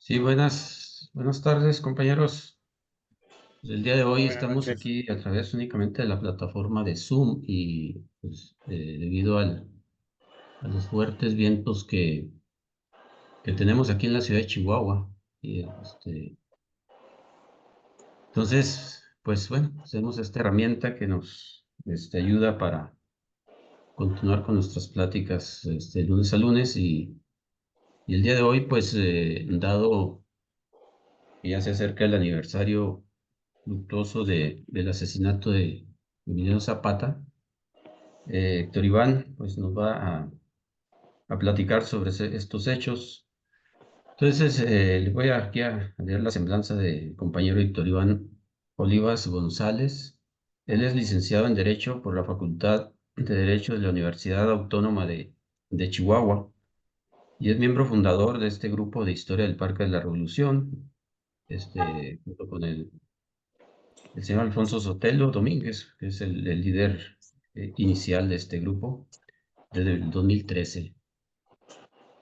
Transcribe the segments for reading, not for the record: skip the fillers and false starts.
Sí, buenas tardes, compañeros. Pues el día de hoy Buenas estamos noches. aquí a través únicamente de la plataforma de Zoom y pues, debido a los fuertes vientos que tenemos aquí en la ciudad de Chihuahua. Entonces, pues bueno, tenemos esta herramienta que nos ayuda para continuar con nuestras pláticas lunes a lunes y el día de hoy, pues dado que ya se acerca el aniversario luctuoso del asesinato de Emiliano Zapata, Héctor Iván pues nos va a platicar sobre estos hechos. Entonces, le voy aquí a leer la semblanza del compañero Héctor Iván Olivas González. Él es licenciado en Derecho por la Facultad de Derecho de la Universidad Autónoma de Chihuahua y es miembro fundador de este grupo de Historia del Parque de la Revolución, junto con el señor Alfonso Sotelo Domínguez, que es el líder inicial de este grupo desde el 2013.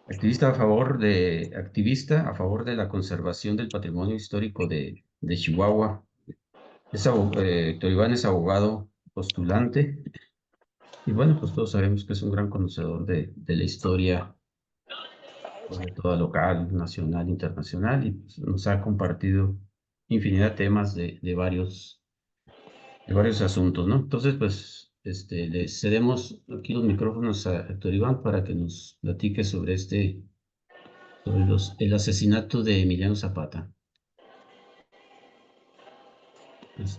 Activista a favor de la conservación del patrimonio histórico de Chihuahua. Héctor Iván es abogado postulante y bueno, pues todos sabemos que es un gran conocedor de la historia, sobre todo local, nacional, internacional, y pues, nos ha compartido infinidad de temas de varios asuntos, ¿no? Entonces, pues, le cedemos aquí los micrófonos a Héctor Iván para que nos platique sobre el asesinato de Emiliano Zapata.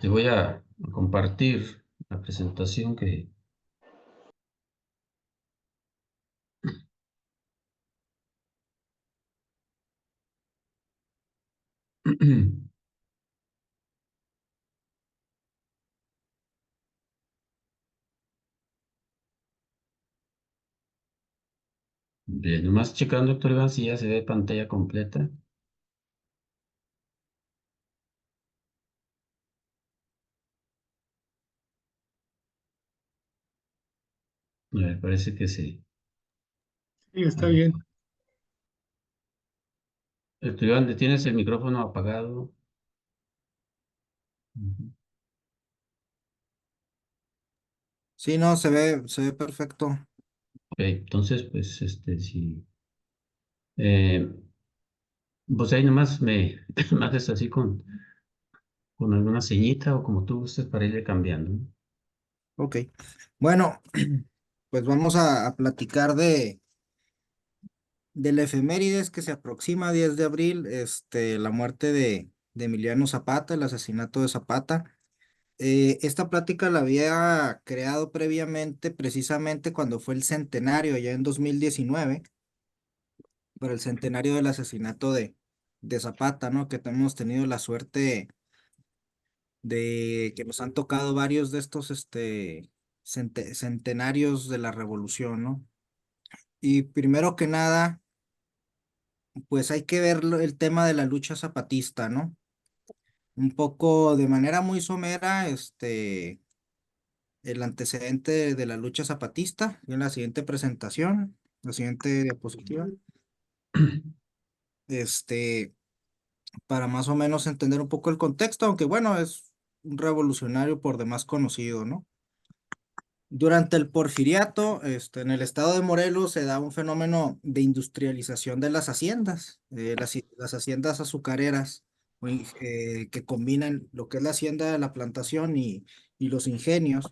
Voy a compartir la presentación que... Bien, nomás checando, Héctor Iván, si ya se ve pantalla completa. Me parece que sí. Sí, está Ah, bien. Héctor Iván, ¿tienes el micrófono apagado? Ujú. Sí, no, se ve perfecto. Ok, entonces, pues, sí. Eh, pues ahí nomás me haces así con alguna ceñita o como tú gustes para irle cambiando, ¿no? Ok. Bueno, pues vamos a platicar de la efemérides que se aproxima 10 de abril, la muerte de Emiliano Zapata, el asesinato de Zapata. Esta plática la había creado previamente, precisamente cuando fue el centenario, ya en 2019, por el centenario del asesinato de Zapata, ¿no? Que hemos tenido la suerte de que nos han tocado varios de estos centenarios de la revolución, ¿no? Y primero que nada, pues hay que ver el tema de la lucha zapatista, ¿no? Un poco de manera muy somera, el antecedente de la lucha zapatista, en la siguiente presentación, la siguiente diapositiva, este, para más o menos entender un poco el contexto, aunque bueno, es un revolucionario por demás conocido, ¿no? Durante el Porfiriato, en el estado de Morelos se da un fenómeno de industrialización de las haciendas, las haciendas azucareras, que combinan lo que es la hacienda de la plantación y los ingenios,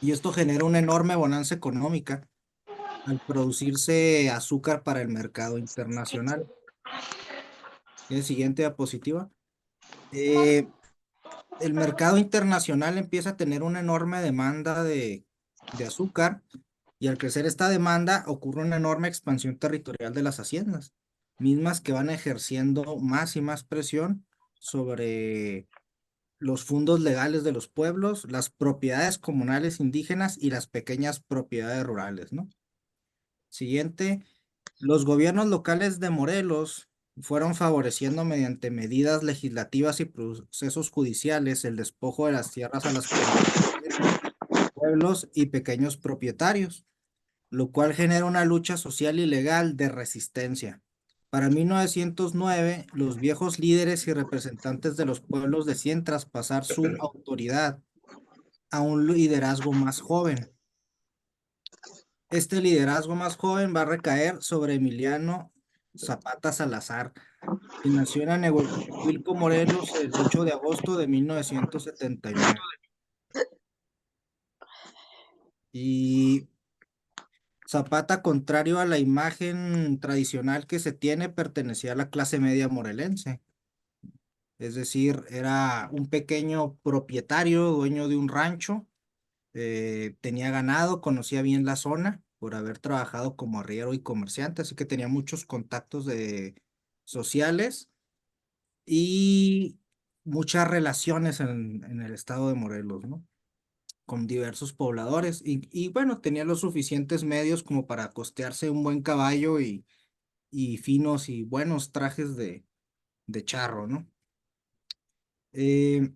y esto genera una enorme bonanza económica al producirse azúcar para el mercado internacional. En la siguiente diapositiva. Eh, el mercado internacional empieza a tener una enorme demanda de azúcar y al crecer esta demanda ocurre una enorme expansión territorial de las haciendas, mismas que van ejerciendo más y más presión sobre los fondos legales de los pueblos, las propiedades comunales indígenas y las pequeñas propiedades rurales, ¿no? Siguiente, los gobiernos locales de Morelos fueron favoreciendo mediante medidas legislativas y procesos judiciales el despojo de las tierras a las comunidades, pueblos y pequeños propietarios, lo cual genera una lucha social y legal de resistencia Para 1909, los viejos líderes y representantes de los pueblos deciden traspasar su autoridad a un liderazgo más joven. Este liderazgo más joven va a recaer sobre Emiliano Zapata Salazar, quien nació en Anehuelco, Morelos, el 8 de agosto de 1979. Y Zapata, contrario a la imagen tradicional que se tiene, pertenecía a la clase media morelense. Es decir, era un pequeño propietario, dueño de un rancho, tenía ganado, conocía bien la zona por haber trabajado como arriero y comerciante, así que tenía muchos contactos sociales y muchas relaciones en el estado de Morelos, ¿no? Con diversos pobladores y bueno, tenía los suficientes medios como para costearse un buen caballo y finos y buenos trajes de charro, ¿no? Eh,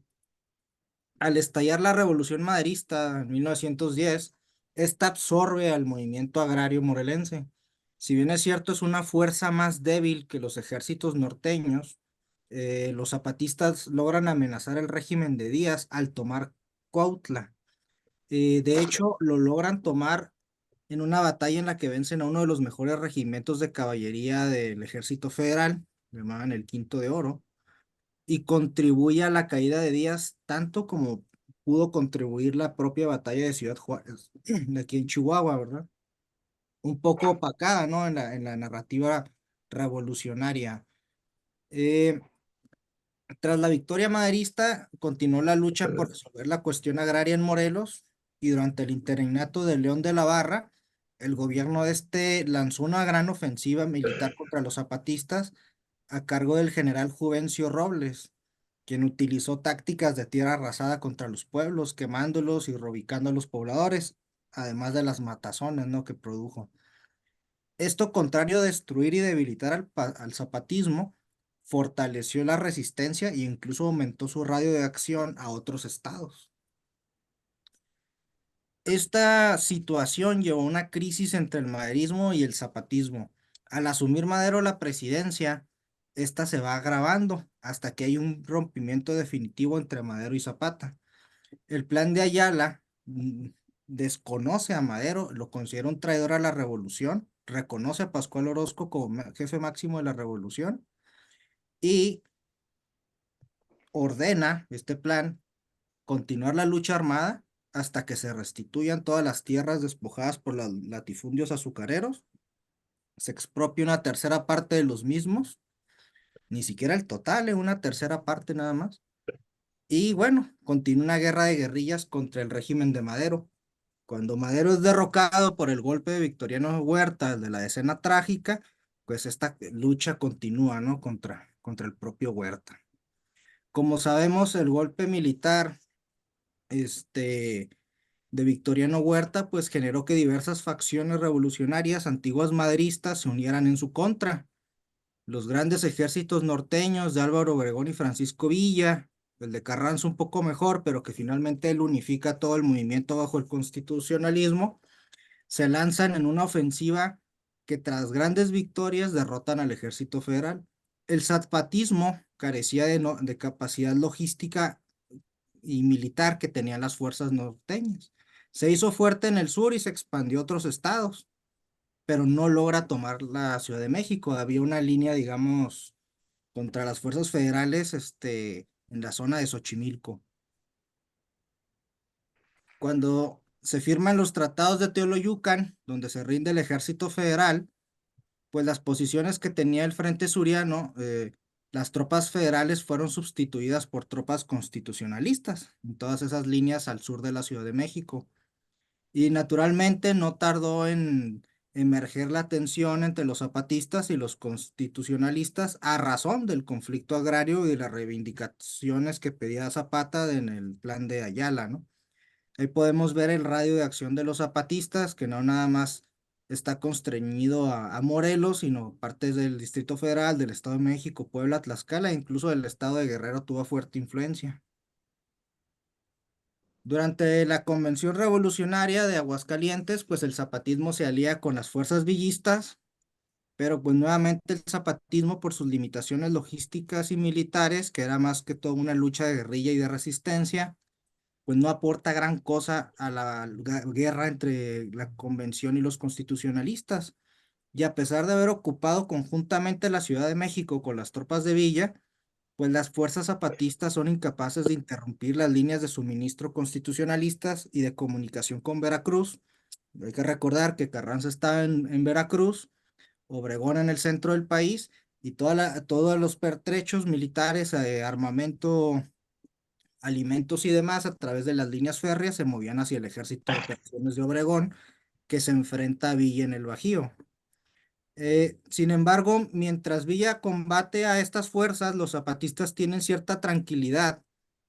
Al estallar la Revolución Maderista en 1910, esta absorbe al movimiento agrario morelense. Si bien es cierto, es una fuerza más débil que los ejércitos norteños, los zapatistas logran amenazar el régimen de Díaz al tomar Cuautla. De hecho, lo logran tomar en una batalla en la que vencen a uno de los mejores regimientos de caballería del ejército federal, llamaban el Quinto de Oro, y contribuye a la caída de Díaz tanto como pudo contribuir la propia batalla de Ciudad Juárez, de aquí en Chihuahua, ¿verdad? Un poco opacada, ¿no? En la narrativa revolucionaria. Eh, Tras la victoria maderista, continuó la lucha por resolver la cuestión agraria en Morelos y durante el interinato de León de la Barra, el gobierno de este lanzó una gran ofensiva militar contra los zapatistas a cargo del general Juvencio Robles, quien utilizó tácticas de tierra arrasada contra los pueblos, quemándolos y reubicando a los pobladores, además de las matazones, ¿no? que produjo. Esto, contrario a destruir y debilitar al zapatismo, fortaleció la resistencia e incluso aumentó su radio de acción a otros estados. Esta situación llevó a una crisis entre el maderismo y el zapatismo. Al asumir Madero la presidencia, esta se va agravando hasta que hay un rompimiento definitivo entre Madero y Zapata. El plan de Ayala desconoce a Madero, lo considera un traidor a la revolución, reconoce a Pascual Orozco como jefe máximo de la revolución y ordena este plan continuar la lucha armada hasta que se restituyan todas las tierras despojadas por los latifundios azucareros, se expropia una tercera parte de los mismos, ni siquiera el total, una tercera parte nada más. Y bueno, continúa una guerra de guerrillas contra el régimen de Madero. Cuando Madero es derrocado por el golpe de Victoriano Huerta de la escena trágica, pues esta lucha continúa, ¿no? Contra el propio Huerta. Como sabemos, el golpe militar, este, de Victoriano Huerta, pues generó que diversas facciones revolucionarias antiguas maderistas se unieran en su contra. Los grandes ejércitos norteños de Álvaro Obregón y Francisco Villa, el de Carranza un poco mejor, pero que finalmente él unifica todo el movimiento bajo el constitucionalismo, se lanzan en una ofensiva que tras grandes victorias derrotan al ejército federal. El zapatismo carecía de capacidad logística y militar que tenían las fuerzas norteñas. Se hizo fuerte en el sur y se expandió a otros estados, pero no logra tomar la Ciudad de México. Había una línea, digamos, contra las fuerzas federales, en la zona de Xochimilco. Cuando se firman los tratados de Teoloyucan, donde se rinde el ejército federal, pues las posiciones que tenía el Frente Suriano, las tropas federales fueron sustituidas por tropas constitucionalistas en todas esas líneas al sur de la Ciudad de México. Y naturalmente no tardó en emerger la tensión entre los zapatistas y los constitucionalistas a razón del conflicto agrario y de las reivindicaciones que pedía Zapata en el plan de Ayala, ¿no? Ahí podemos ver el radio de acción de los zapatistas, que no nada más está constreñido a Morelos, sino partes del Distrito Federal, del Estado de México, Puebla, Tlaxcala, e incluso del Estado de Guerrero tuvo fuerte influencia. Durante la Convención Revolucionaria de Aguascalientes, pues el zapatismo se alía con las fuerzas villistas pero pues nuevamente el zapatismo por sus limitaciones logísticas y militares, que era más que todo una lucha de guerrilla y de resistencia, pues no aporta gran cosa a la guerra entre la convención y los constitucionalistas. Y a pesar de haber ocupado conjuntamente la Ciudad de México con las tropas de Villa, pues las fuerzas zapatistas son incapaces de interrumpir las líneas de suministro constitucionalistas y de comunicación con Veracruz. Hay que recordar que Carranza estaba en Veracruz, Obregón en el centro del país, y todos los pertrechos militares, armamento, alimentos y demás a través de las líneas férreas se movían hacia el ejército de operaciones de Obregón, que se enfrenta a Villa en el Bajío. Sin embargo, mientras Villa combate a estas fuerzas, los zapatistas tienen cierta tranquilidad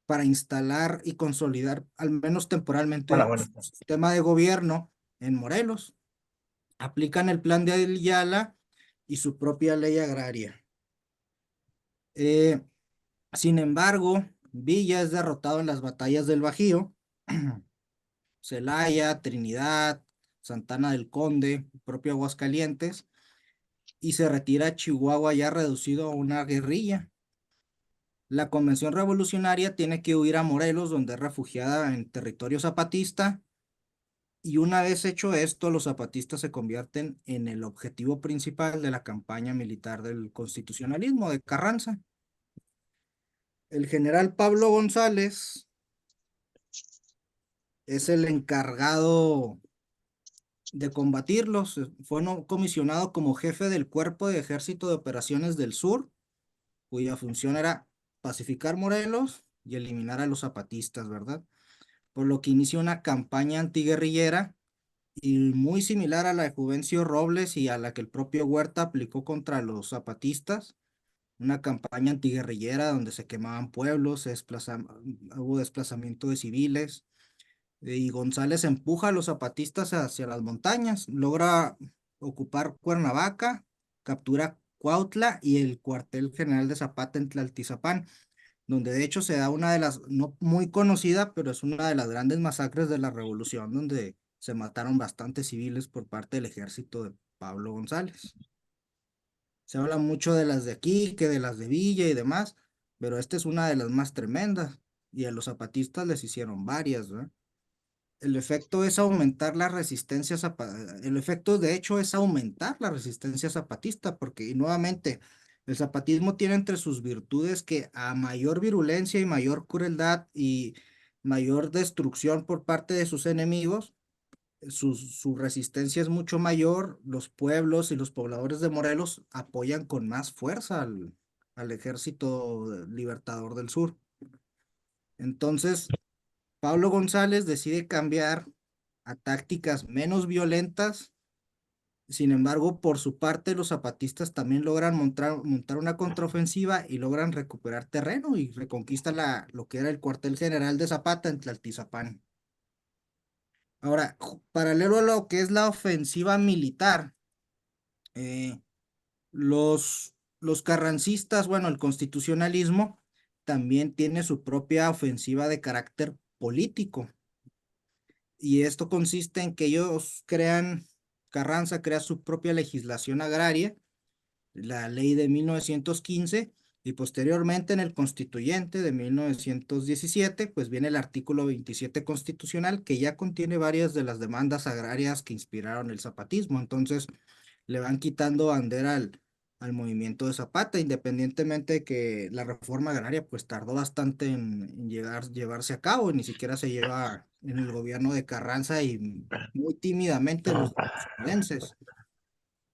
para instalar y consolidar, al menos Hola, temporalmente, su buenas tardes. sistema de gobierno en Morelos. Aplican el plan de Ayala y su propia ley agraria. Eh, Sin embargo, Villa es derrotado en las batallas del Bajío, Celaya, Trinidad, Santana del Conde, propio Aguascalientes, y se retira a Chihuahua ya reducido a una guerrilla. La Convención Revolucionaria tiene que huir a Morelos, donde es refugiada en territorio zapatista, y una vez hecho esto, los zapatistas se convierten en el objetivo principal de la campaña militar del constitucionalismo de Carranza. El general Pablo González es el encargado de combatirlos. Fue comisionado como jefe del Cuerpo de Ejército de Operaciones del Sur, cuya función era pacificar Morelos y eliminar a los zapatistas, ¿verdad? Por lo que inició una campaña antiguerrillera y muy similar a la de Juvencio Robles y a la que el propio Huerta aplicó contra los zapatistas, una campaña antiguerrillera donde se quemaban pueblos, hubo desplazamiento de civiles, y González empuja a los zapatistas hacia las montañas, logra ocupar Cuernavaca, captura Cuautla y el cuartel general de Zapata en Tlaltizapán, donde de hecho se da una de las, no muy conocida, pero es una de las grandes masacres de la Revolución, donde se mataron bastantes civiles por parte del ejército de Pablo González. Se habla mucho de las de aquí, que de las de Villa y demás, pero esta es una de las más tremendas, y a los zapatistas les hicieron varias, ¿verdad? El efecto es aumentar la resistencia el efecto de hecho es aumentar la resistencia zapatista, porque y nuevamente el zapatismo tiene entre sus virtudes que a mayor virulencia y mayor crueldad y mayor destrucción por parte de sus enemigos, su resistencia es mucho mayor, los pueblos y los pobladores de Morelos apoyan con más fuerza al ejército libertador del sur. Entonces, Pablo González decide cambiar a tácticas menos violentas. Sin embargo, por su parte, los zapatistas también logran montar una contraofensiva y logran recuperar terreno y reconquistan lo que era el cuartel general de Zapata en Tlaltizapán. Ahora, paralelo a lo que es la ofensiva militar, eh, los carrancistas, bueno, el constitucionalismo también tiene su propia ofensiva de carácter político. Y esto consiste en que Carranza crea su propia legislación agraria, la ley de 1915, y posteriormente en el constituyente de 1917, pues viene el artículo 27 constitucional, que ya contiene varias de las demandas agrarias que inspiraron el zapatismo. Entonces, le van quitando bandera al movimiento de Zapata, independientemente de que la reforma agraria pues tardó bastante en llevarse a cabo, ni siquiera se lleva en el gobierno de Carranza y muy tímidamente los morelenses.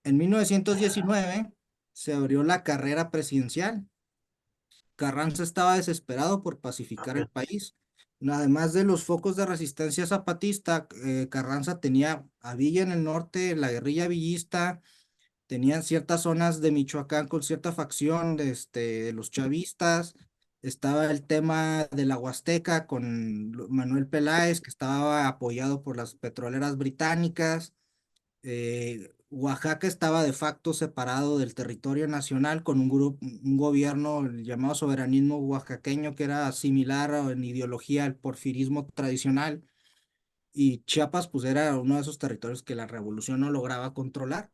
En 1919 se abrió la carrera presidencial. Carranza estaba desesperado por pacificar el país. Además de los focos de resistencia zapatista, Carranza tenía a Villa en el norte, la guerrilla villista, tenían ciertas zonas de Michoacán con cierta facción de los chavistas. Estaba el tema de la Huasteca con Manuel Peláez, que estaba apoyado por las petroleras británicas. Oaxaca estaba de facto separado del territorio nacional con un gobierno llamado soberanismo oaxaqueño, que era similar en ideología al porfirismo tradicional. Y Chiapas pues era uno de esos territorios que la revolución no lograba controlar.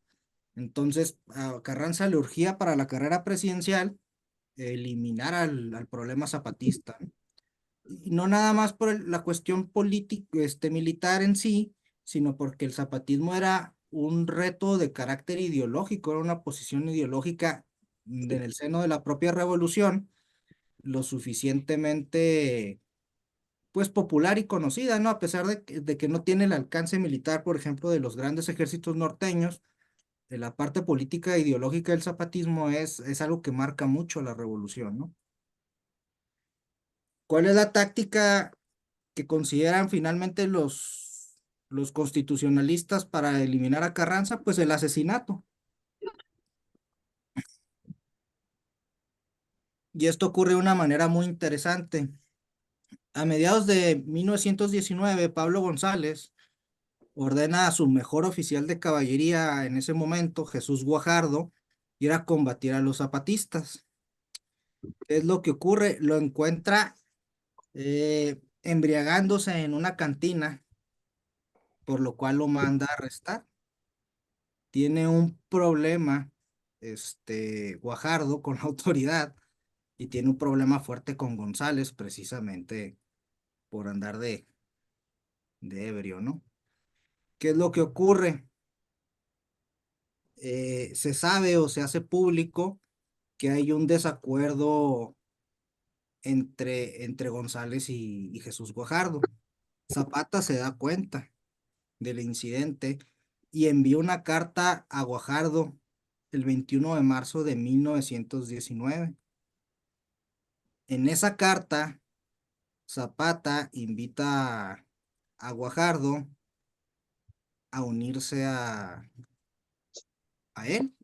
Entonces, a Carranza le urgía para la carrera presidencial eliminar al problema zapatista, ¿no? Y no nada más por la cuestión política, militar en sí, sino porque el zapatismo era un reto de carácter ideológico, era una posición ideológica en el seno de la propia revolución, lo suficientemente, pues, popular y conocida, ¿no? A pesar de que no tiene el alcance militar, por ejemplo, de los grandes ejércitos norteños, la parte política e ideológica del zapatismo es algo que marca mucho la revolución, ¿no? ¿Cuál es la táctica que consideran finalmente los constitucionalistas para eliminar a Carranza? Pues el asesinato. Y esto ocurre de una manera muy interesante. A mediados de 1919, Pablo González ordena a su mejor oficial de caballería en ese momento, Jesús Guajardo, ir a combatir a los zapatistas. ¿Qué es lo que ocurre? Lo encuentra embriagándose en una cantina, por lo cual lo manda a arrestar. Tiene un problema, Guajardo con la autoridad, y tiene un problema fuerte con González, precisamente por andar de ebrio, ¿no? ¿Qué es lo que ocurre? Se sabe o se hace público que hay un desacuerdo entre González y Jesús Guajardo. Zapata se da cuenta del incidente y envió una carta a Guajardo el 21 de marzo de 1919. En esa carta, Zapata invita a Guajardo a unirse a él.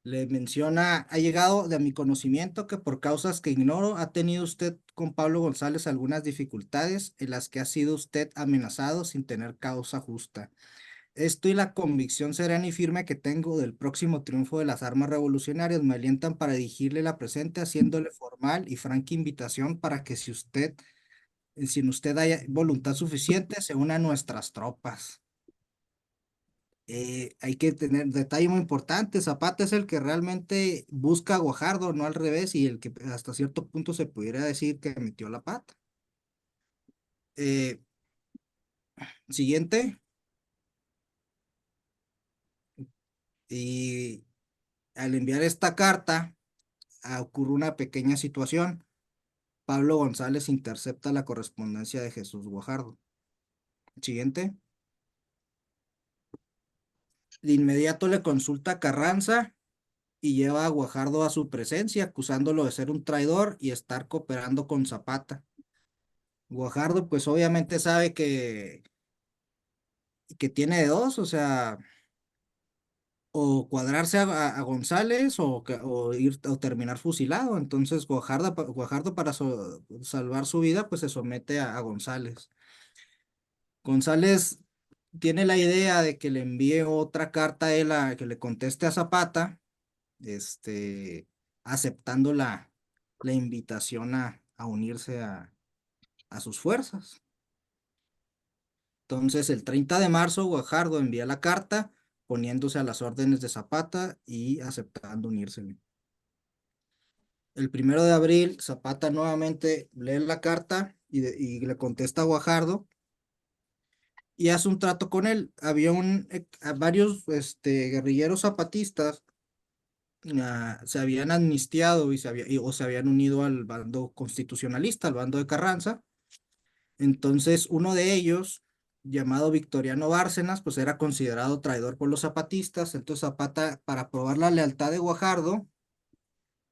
Le menciona, ha llegado de mi conocimiento que por causas que ignoro ha tenido usted con Pablo González algunas dificultades en las que ha sido usted amenazado sin tener causa justa. Esto y la convicción serena y firme que tengo del próximo triunfo de las armas revolucionarias me alientan para dirigirle la presente, haciéndole formal y franca invitación para que si usted haya voluntad suficiente, se una a nuestras tropas. Hay que tener detalle muy importante, Zapata es el que realmente busca a Guajardo, no al revés, y el que hasta cierto punto se pudiera decir que metió la pata. Eh, Siguiente, y al enviar esta carta, ocurre una pequeña situación. Pablo González intercepta la correspondencia de Jesús Guajardo. Siguiente. De inmediato le consulta a Carranza y lleva a Guajardo a su presencia, acusándolo de ser un traidor y estar cooperando con Zapata. Guajardo, pues obviamente sabe que tiene de dos, o sea, o cuadrarse a González o terminar fusilado. Entonces, Guajardo para salvar su vida, pues se somete a González. González tiene la idea de que le envíe otra carta a él, que le conteste a Zapata, este, aceptando la invitación a unirse a sus fuerzas. Entonces, el 30 de marzo, Guajardo envía la carta poniéndose a las órdenes de Zapata y aceptando unírsele. El 1 de abril, Zapata nuevamente lee la carta y le contesta a Guajardo y hace un trato con él. Había varios guerrilleros zapatistas se habían amnistiado o se habían unido al bando constitucionalista, al bando de Carranza. Entonces, uno de ellos, llamado Victoriano Bárcenas, pues era considerado traidor por los zapatistas. Entonces Zapata, para probar la lealtad de Guajardo,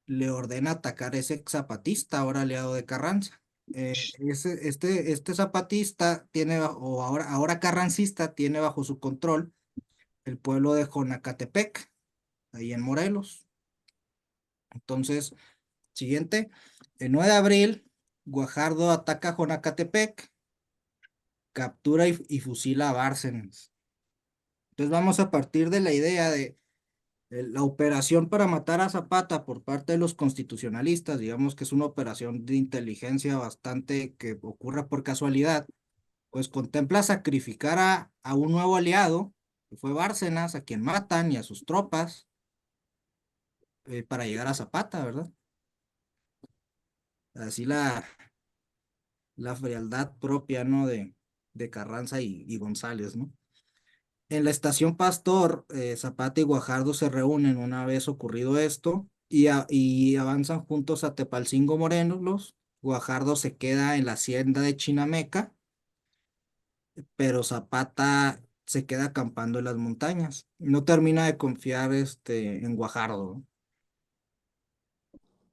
le ordena atacar a ese zapatista, ahora aliado de Carranza. Este zapatista tiene, o ahora carrancista, tiene bajo su control el pueblo de Jonacatepec, ahí en Morelos. Entonces, siguiente, el 9 de abril, Guajardo ataca Jonacatepec, captura y fusila a Bárcenas. Entonces vamos a partir de la idea de la operación para matar a Zapata por parte de los constitucionalistas, digamos que es una operación de inteligencia bastante que ocurra por casualidad, pues contempla sacrificar a un nuevo aliado que fue Bárcenas, a quien matan y a sus tropas para llegar a Zapata, ¿verdad? Así la frialdad propia, ¿no? De Carranza y González, ¿no? En la estación Pastor, Zapata y Guajardo se reúnen una vez ocurrido esto y avanzan juntos a Tepalcingo Morelos. Guajardo se queda en la hacienda de Chinameca, pero Zapata se queda acampando en las montañas. No termina de confiar en Guajardo, ¿no?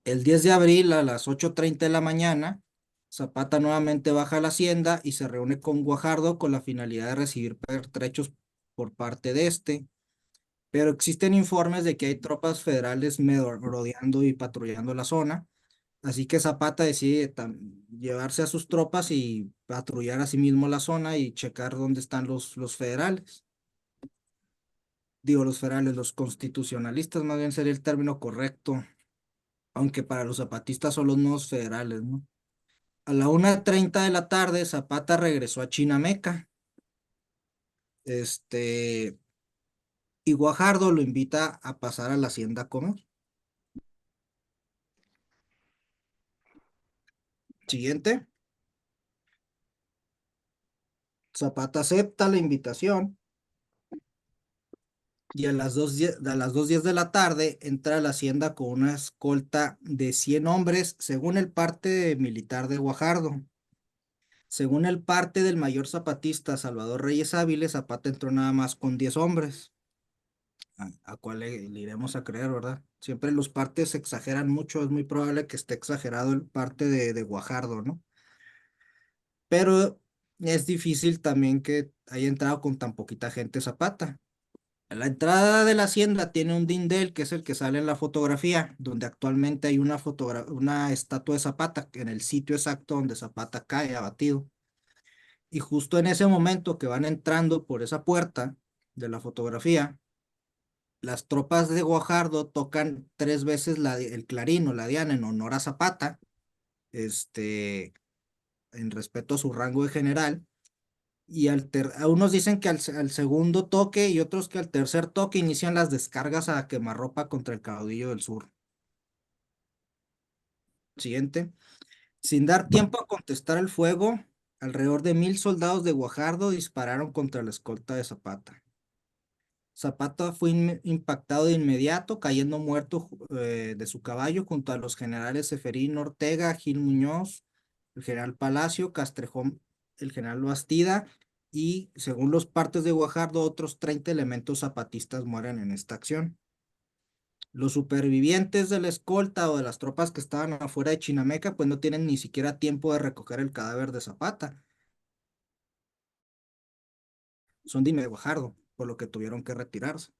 El 10 de abril a las 8:30 de la mañana, Zapata nuevamente baja a la hacienda y se reúne con Guajardo con la finalidad de recibir pertrechos por parte de este. Pero existen informes de que hay tropas federales rodeando y patrullando la zona, así que Zapata decide llevarse a sus tropas y patrullar a sí mismo la zona y checar dónde están los federales. Digo, los federales, los constitucionalistas, más bien sería el término correcto, aunque para los zapatistas son los nuevos federales, ¿no? A la 1:30 de la tarde, Zapata regresó a Chinameca, este, y Guajardo lo invita a pasar a la hacienda a comer. Siguiente. Zapata acepta la invitación y a las 2:10 de la tarde entra a la hacienda con una escolta de 100 hombres, según el parte militar de Guajardo. Según el parte del mayor zapatista Salvador Reyes Áviles, Zapata entró nada más con 10 hombres, a cuál le iremos a creer, ¿verdad? Siempre los partes se exageran mucho, es muy probable que esté exagerado el parte de Guajardo, ¿no? Pero es difícil también que haya entrado con tan poquita gente Zapata. La entrada de la hacienda tiene un dindel, que es el que sale en la fotografía, donde actualmente hay una estatua de Zapata, en el sitio exacto donde Zapata cae abatido. Y justo en ese momento que van entrando por esa puerta de la fotografía, las tropas de Guajardo tocan 3 veces el clarín o la diana en honor a Zapata, este, en respeto a su rango de general. Y a unos dicen que al segundo toque y otros que al tercer toque inician las descargas a quemarropa contra el caudillo del sur. Siguiente. Sin dar tiempo a contestar el fuego, alrededor de 1,000 soldados de Guajardo dispararon contra la escolta de Zapata. Zapata fue impactado de inmediato, cayendo muerto de su caballo junto a los generales Seferino Ortega, Gil Muñoz, el general Palacio, Castrejón, el general Bastida y, según los partes de Guajardo, otros 30 elementos zapatistas mueren en esta acción. Los supervivientes de la escolta o de las tropas que estaban afuera de Chinameca, pues no tienen ni siquiera tiempo de recoger el cadáver de Zapata. Son de Guajardo, por lo que tuvieron que retirarse.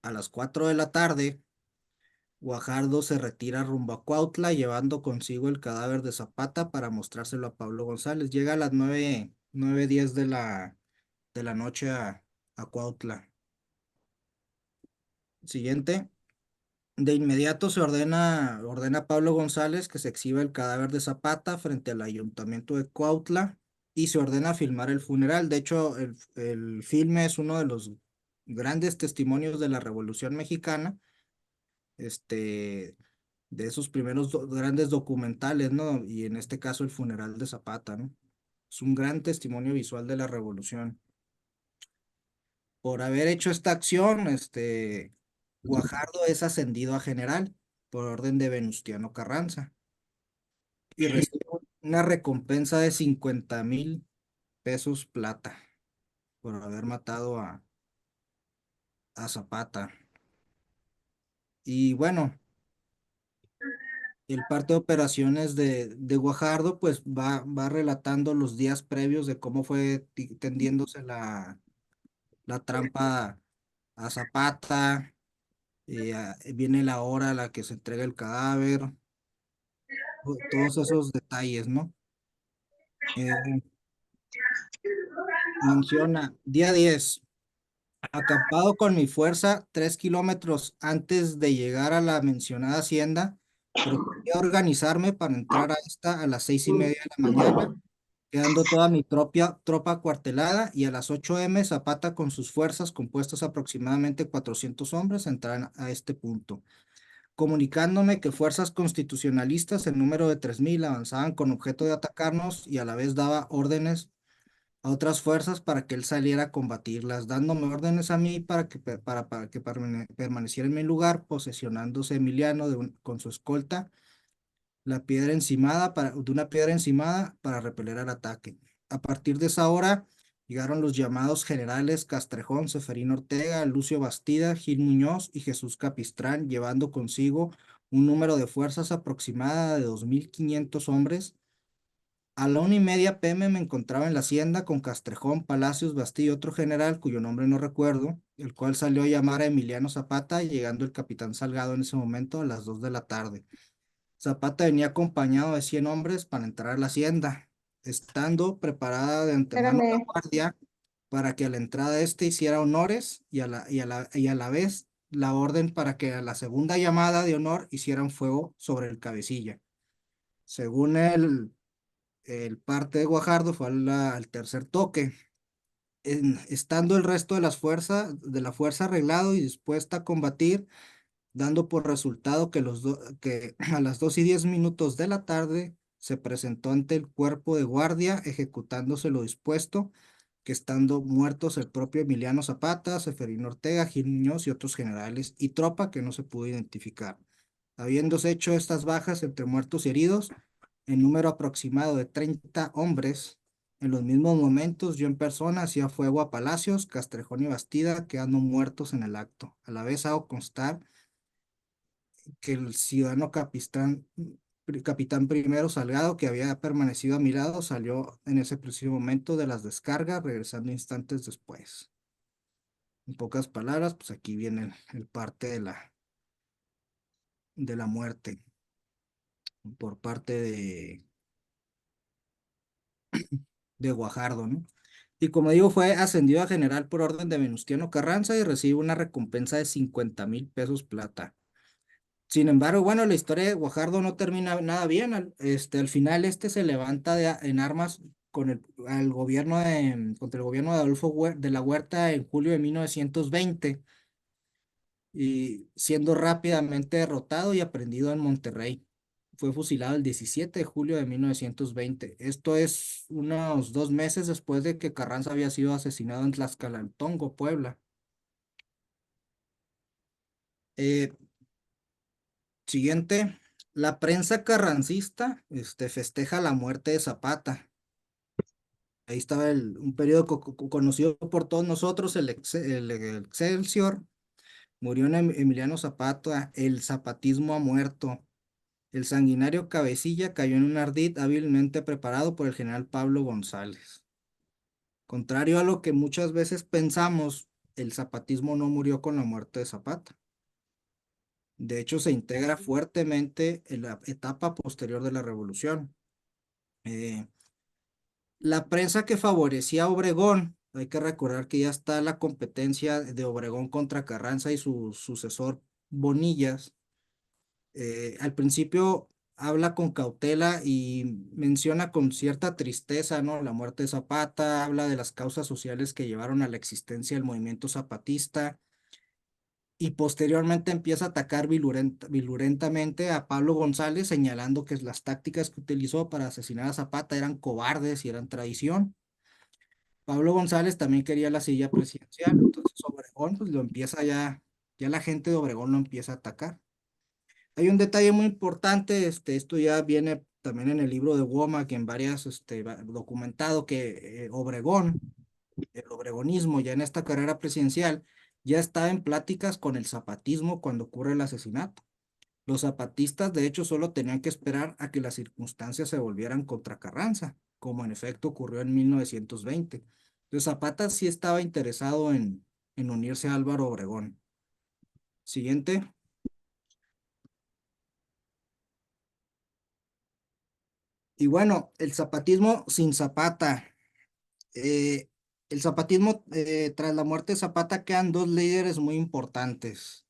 A las 4 de la tarde, Guajardo se retira rumbo a Cuautla, llevando consigo el cadáver de Zapata para mostrárselo a Pablo González. Llega a las 9:10 de la noche a Cuautla. Siguiente. De inmediato ordena a Pablo González que se exhiba el cadáver de Zapata frente al ayuntamiento de Cuautla y se ordena filmar el funeral. De hecho, el filme es uno de los grandes testimonios de la Revolución Mexicana, este, de esos primeros grandes documentales, ¿no? Y en este caso el funeral de Zapata, ¿no? Es un gran testimonio visual de la revolución. Por haber hecho esta acción, Guajardo es ascendido a general por orden de Venustiano Carranza y recibe una recompensa de 50,000 pesos plata por haber matado a Zapata. Y bueno, el parte de operaciones de Guajardo, pues va relatando los días previos de cómo fue tendiéndose la trampa a Zapata, viene la hora a la que se entrega el cadáver, todos esos detalles, ¿no? Eh, Menciona, día 10 acampado con mi fuerza 3 kilómetros antes de llegar a la mencionada hacienda, procuré organizarme para entrar a esta a las 6:30 de la mañana quedando toda mi tropa acuartelada, y a las 8 m Zapata con sus fuerzas, compuestas aproximadamente 400 hombres, entraron a este punto, comunicándome que fuerzas constitucionalistas en número de 3000 avanzaban con objeto de atacarnos, y a la vez daba órdenes a otras fuerzas para que él saliera a combatirlas, dándome órdenes a mí para que permaneciera en mi lugar, posesionándose Emiliano con su escolta de una piedra encimada para repeler el ataque. A partir de esa hora llegaron los llamados generales Castrejón, Seferino Ortega, Lucio Bastida, Gil Muñoz y Jesús Capistrán, llevando consigo un número de fuerzas aproximada de 2500 hombres. A la 1:30 p.m. me encontraba en la hacienda con Castrejón, Palacios, Bastida y otro general cuyo nombre no recuerdo, el cual salió a llamar a Emiliano Zapata, llegando el capitán Salgado en ese momento a las 2 de la tarde. Zapata venía acompañado de 100 hombres para entrar a la hacienda, estando preparada de antemano la Espérame, guardia para que a la entrada hiciera honores, y a la vez la orden para que a la segunda llamada de honor hicieran fuego sobre el cabecilla. Según el parte de Guajardo, fue al tercer toque. Estando el resto de la fuerza arreglado y dispuesta a combatir, dando por resultado que a las 2:10 de la tarde se presentó ante el cuerpo de guardia ejecutándose lo dispuesto, que estando muertos el propio Emiliano Zapata, Seferino Ortega, Gil Muñoz y otros generales y tropa que no se pudo identificar. Habiéndose hecho estas bajas entre muertos y heridos, en número aproximado de 30 hombres, en los mismos momentos yo en persona hacía fuego a Palacios, Castrejón y Bastida, quedando muertos en el acto. A la vez hago constar que el ciudadano capitán primero Salgado, que había permanecido a mi lado, salió en ese preciso momento de las descargas, regresando instantes después. En pocas palabras, pues aquí viene el parte de la muerte por parte de Guajardo, ¿no? Y como digo, fue ascendido a general por orden de Venustiano Carranza y recibe una recompensa de 50,000 pesos plata. Sin embargo, bueno, la historia de Guajardo no termina nada bien. Al final se levanta en armas contra el gobierno de Adolfo de la Huerta en julio de 1920, y siendo rápidamente derrotado y aprehendido en Monterrey. Fue fusilado el 17 de julio de 1920. Esto es unos 2 meses después de que Carranza había sido asesinado en Tlaxcalantongo, Puebla. Eh, Siguiente, la prensa carrancista festeja la muerte de Zapata. Ahí estaba un periódico conocido por todos nosotros, el Excelsior. Murió Emiliano Zapata, el zapatismo ha muerto. El sanguinario cabecilla cayó en un ardid hábilmente preparado por el general Pablo González. Contrario a lo que muchas veces pensamos, el zapatismo no murió con la muerte de Zapata. De hecho, se integra fuertemente en la etapa posterior de la revolución. Eh, la prensa que favorecía a Obregón, hay que recordar que ya está la competencia de Obregón contra Carranza y su sucesor Bonillas. Al principio habla con cautela y menciona con cierta tristeza, ¿no?, la muerte de Zapata, habla de las causas sociales que llevaron a la existencia del movimiento zapatista, y posteriormente empieza a atacar vilurentamente a Pablo González, señalando que las tácticas que utilizó para asesinar a Zapata eran cobardes y eran traición. Pablo González también quería la silla presidencial, entonces Obregón pues lo empieza ya la gente de Obregón lo empieza a atacar. Hay un detalle muy importante, esto ya viene también en el libro de Womack, en varias, documentado que Obregón, el obregonismo ya en esta carrera presidencial, ya estaba en pláticas con el zapatismo cuando ocurre el asesinato. Los zapatistas, de hecho, solo tenían que esperar a que las circunstancias se volvieran contra Carranza, como en efecto ocurrió en 1920. Entonces, Zapata sí estaba interesado en unirse a Álvaro Obregón. Siguiente. Y bueno, el zapatismo sin Zapata. Eh, el zapatismo, tras la muerte de Zapata, quedan dos líderes muy importantes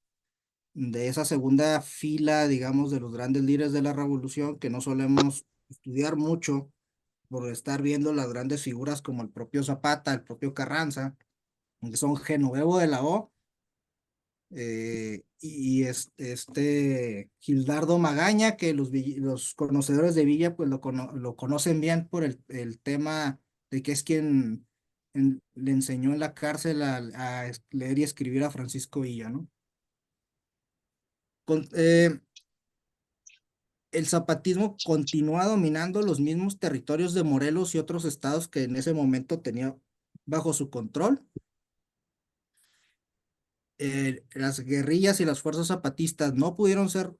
de esa segunda fila, digamos, de los grandes líderes de la revolución que no solemos estudiar mucho. por estar viendo las grandes figuras como el propio Zapata, el propio Carranza, que son Genovevo de la O, y Gildardo Magaña, que los conocedores de Villa pues lo conocen bien por el tema de que es quien le enseñó en la cárcel a leer y escribir a Francisco Villa, ¿no? Con- eh, el zapatismo continúa dominando los mismos territorios de Morelos y otros estados que en ese momento tenía bajo su control. Las guerrillas y las fuerzas zapatistas no pudieron ser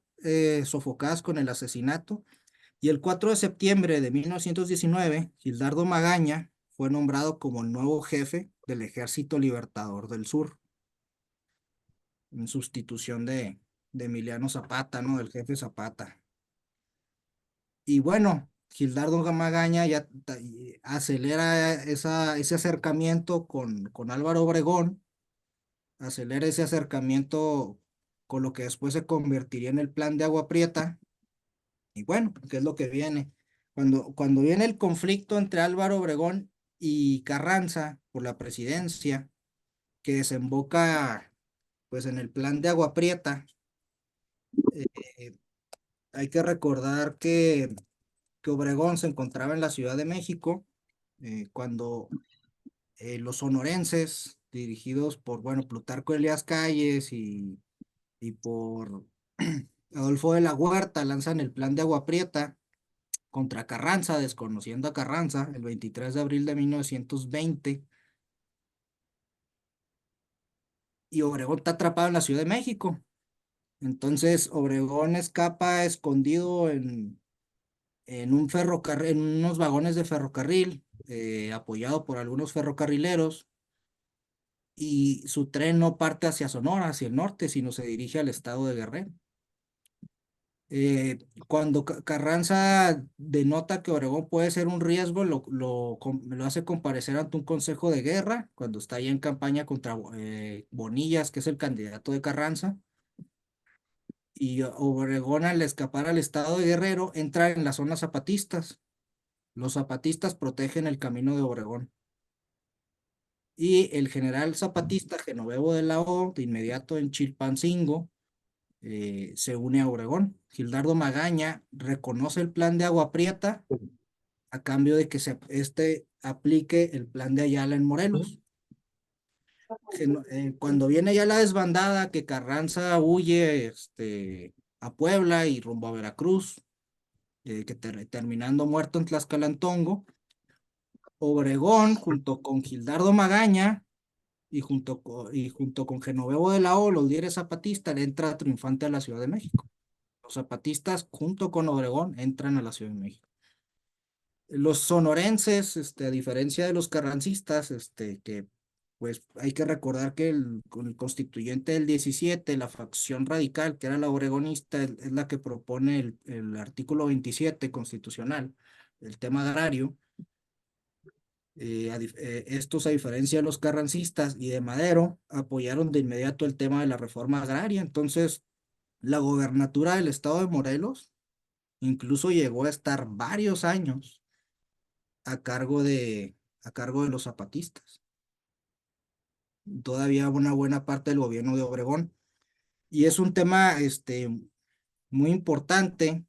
sofocadas con el asesinato, y el 4 de septiembre de 1919, Gildardo Magaña fue nombrado como el nuevo jefe del Ejército Libertador del Sur, en sustitución de Emiliano Zapata, ¿no? Del jefe Zapata. Y bueno, Gildardo Magaña ya acelera ese acercamiento con Álvaro Obregón, acelera ese acercamiento con lo que después se convertiría en el Plan de Agua Prieta. Y bueno, ¿qué es lo que viene? Cuando viene el conflicto entre Álvaro Obregón y Carranza por la presidencia, que desemboca pues en el Plan de Agua Prieta, eh, hay que recordar que Obregón se encontraba en la Ciudad de México cuando los sonorenses, dirigidos por, bueno, Plutarco Elías Calles y por Adolfo de la Huerta, lanzan el Plan de Agua Prieta contra Carranza, desconociendo a Carranza, el 23 de abril de 1920, y Obregón está atrapado en la Ciudad de México. Entonces Obregón escapa escondido en un ferrocarril, en unos vagones de ferrocarril, apoyado por algunos ferrocarrileros, y su tren no parte hacia Sonora, hacia el norte, sino se dirige al estado de Guerrero. Cuando Carranza denota que Obregón puede ser un riesgo, lo hace comparecer ante un consejo de guerra cuando está ahí en campaña contra Bonillas, que es el candidato de Carranza. Y Obregón, al escapar al estado de Guerrero, entra en las zonas zapatistas. Los zapatistas protegen el camino de Obregón. Y el general zapatista Genovevo de la O, de inmediato en Chilpancingo, se une a Obregón. Gildardo Magaña reconoce el plan de Agua Prieta a cambio de que este aplique el plan de Ayala en Morelos. Cuando viene ya la desbandada, que Carranza huye a Puebla y rumbo a Veracruz, terminando muerto en Tlaxcalantongo, Obregón, junto con Gildardo Magaña y junto con Genovevo de la O, los líderes zapatistas, entra triunfante a la Ciudad de México. Los zapatistas, junto con Obregón, entran a la Ciudad de México. Los sonorenses, a diferencia de los carrancistas, que pues hay que recordar que con el constituyente del 17, la facción radical, que era la obregonista, es la que propone el artículo 27 constitucional, el tema agrario. Estos, a diferencia de los carrancistas y de Madero, apoyaron de inmediato el tema de la reforma agraria. Entonces, la gobernatura del estado de Morelos incluso llegó a estar varios años a cargo de los zapatistas. Todavía una buena parte del gobierno de Obregón. Y es un tema muy importante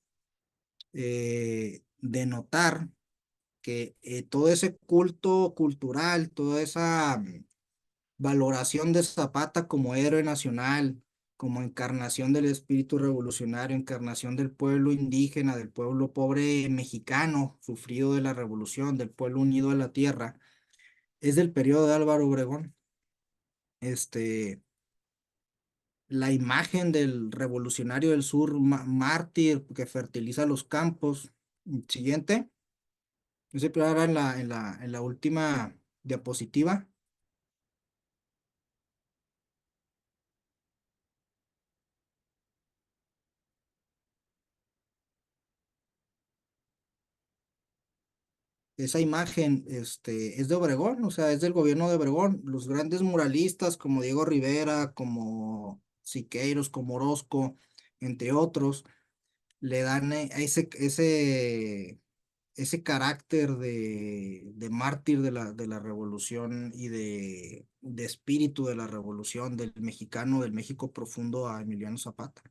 de notar que todo ese culto cultural, toda esa valoración de Zapata como héroe nacional, como encarnación del espíritu revolucionario, encarnación del pueblo indígena, del pueblo pobre mexicano, sufrido de la revolución, del pueblo unido a la tierra, es del periodo de Álvaro Obregón. La imagen del revolucionario del sur, mártir que fertiliza los campos. Siguiente. Ese era en la última diapositiva. Esa imagen es de Obregón, o sea, es del gobierno de Obregón. Los grandes muralistas como Diego Rivera, como Siqueiros, como Orozco, entre otros, le dan ese ese carácter de mártir de la revolución y de espíritu de la revolución del mexicano, del México profundo a Emiliano Zapata.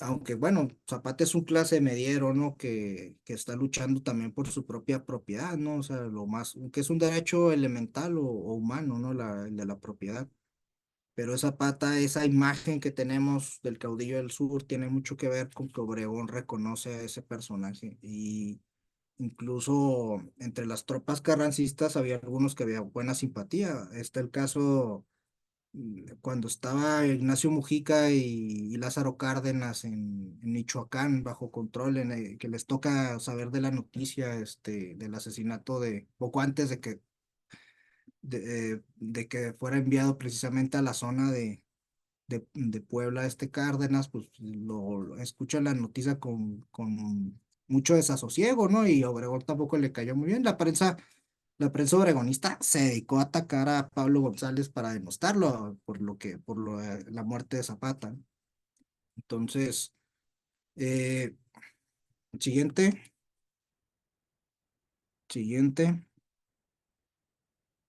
Aunque bueno, Zapata es un clase mediero, ¿no? Que está luchando también por su propia propiedad, ¿no? O sea, lo más, que es un derecho elemental o humano, ¿no? El de la propiedad. Pero Zapata, esa imagen que tenemos del caudillo del sur, tiene mucho que ver con que Obregón reconoce a ese personaje. Y incluso entre las tropas carrancistas había algunos que había buena simpatía. Está el caso cuando estaba Ignacio Mujica y Lázaro Cárdenas en Michoacán bajo control, que les toca saber de la noticia del asesinato de poco antes de que fuera enviado precisamente a la zona de Puebla Cárdenas, pues lo escucha la noticia con mucho desasosiego, ¿no? Y Obregón tampoco le cayó muy bien. La prensa obregonista se dedicó a atacar a Pablo González para denostarlo la muerte de Zapata. Entonces, eh, siguiente, siguiente.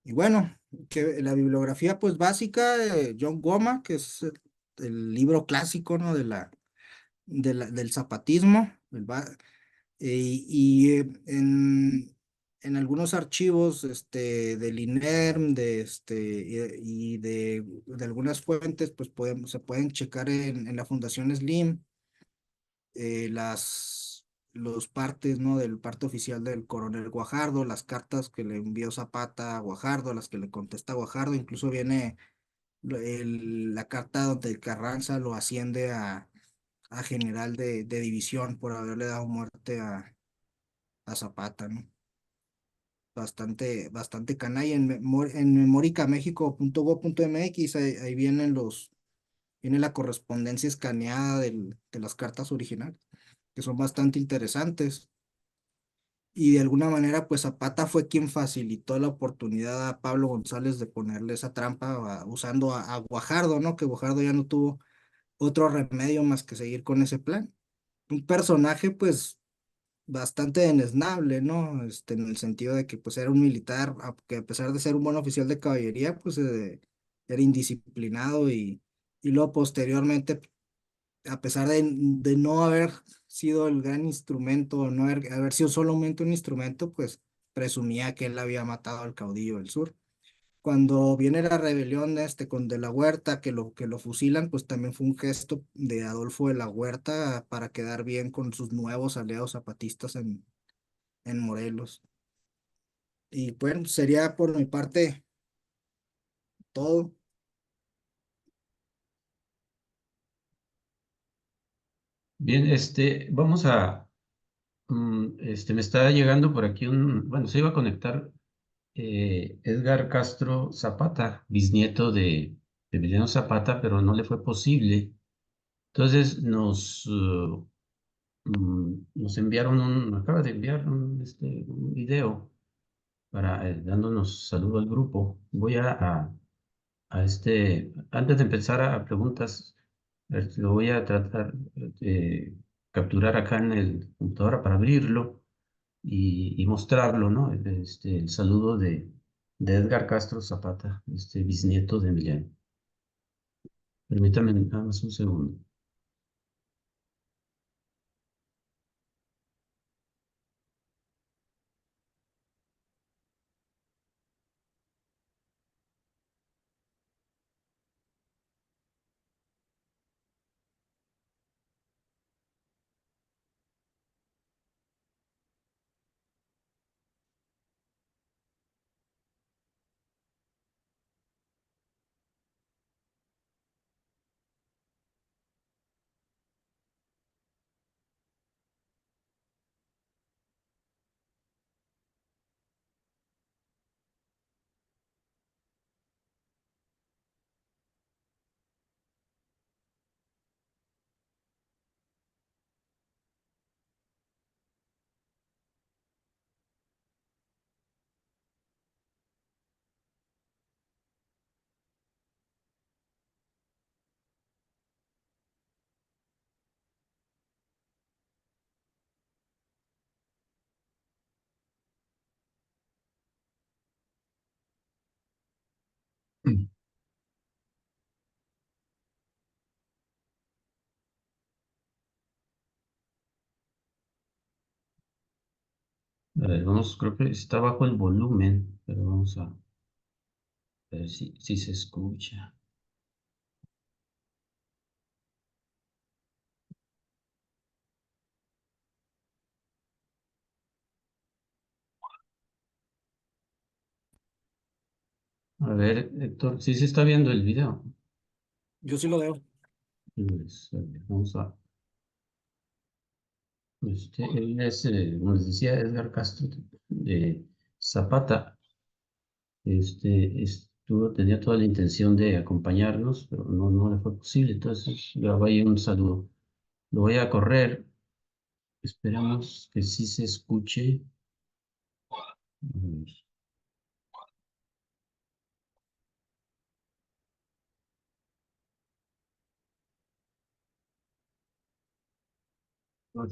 Y bueno, que la bibliografía pues básica de John Goma, que es el libro clásico, ¿no? Del zapatismo, en algunos archivos del INERM de algunas fuentes, pues se pueden checar en la Fundación Slim los partes, ¿no? Del parte oficial del coronel Guajardo, las cartas que le envió Zapata a Guajardo, las que le contesta Guajardo, incluso viene la carta donde Carranza lo asciende a general de división por haberle dado muerte a Zapata, ¿no? Bastante canalla. En memoricamexico.gov.mx, ahí viene la correspondencia escaneada de las cartas originales, que son bastante interesantes. Y de alguna manera, pues Zapata fue quien facilitó la oportunidad a Pablo González de ponerle esa trampa usando a Guajardo, ¿no? Que Guajardo ya no tuvo otro remedio más que seguir con ese plan. Un personaje, pues, bastante desnable, ¿no? En el sentido de que pues era un militar, que a pesar de ser un buen oficial de caballería, pues era indisciplinado y luego posteriormente, a pesar de no haber sido el gran instrumento, o no haber sido solamente un instrumento, pues presumía que él había matado al caudillo del sur. Cuando viene la rebelión con De la Huerta, que lo fusilan, pues también fue un gesto de Adolfo de la Huerta para quedar bien con sus nuevos aliados zapatistas en Morelos. Y bueno, sería por mi parte todo. Bien, vamos a, me está llegando por aquí bueno, se iba a conectar Edgar Castro Zapata, bisnieto de Emiliano Zapata, pero no le fue posible. Entonces nos enviaron acaba de enviar un video dándonos saludo al grupo. Voy antes de empezar a preguntas, lo voy a tratar de capturar acá en el computadora para abrirlo y mostrarlo, ¿no? El saludo de Edgar Castro Zapata, bisnieto de Emiliano. Permítame nada más un segundo. A ver, vamos, creo que está bajo el volumen, pero vamos a ver si se escucha. A ver, Héctor, sí se está viendo el video. Yo sí lo veo. Pues, a ver, vamos a... él es, como les decía, Edgar Castro de Zapata. Tenía toda la intención de acompañarnos, pero no le fue posible. Entonces, grabó ahí un saludo. Lo voy a correr. Esperamos que sí se escuche. A ver,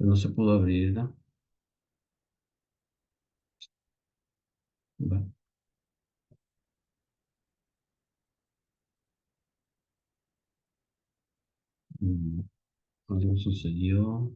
no se pudo abrir, ¿no? Va. Mm, Algo sucedió.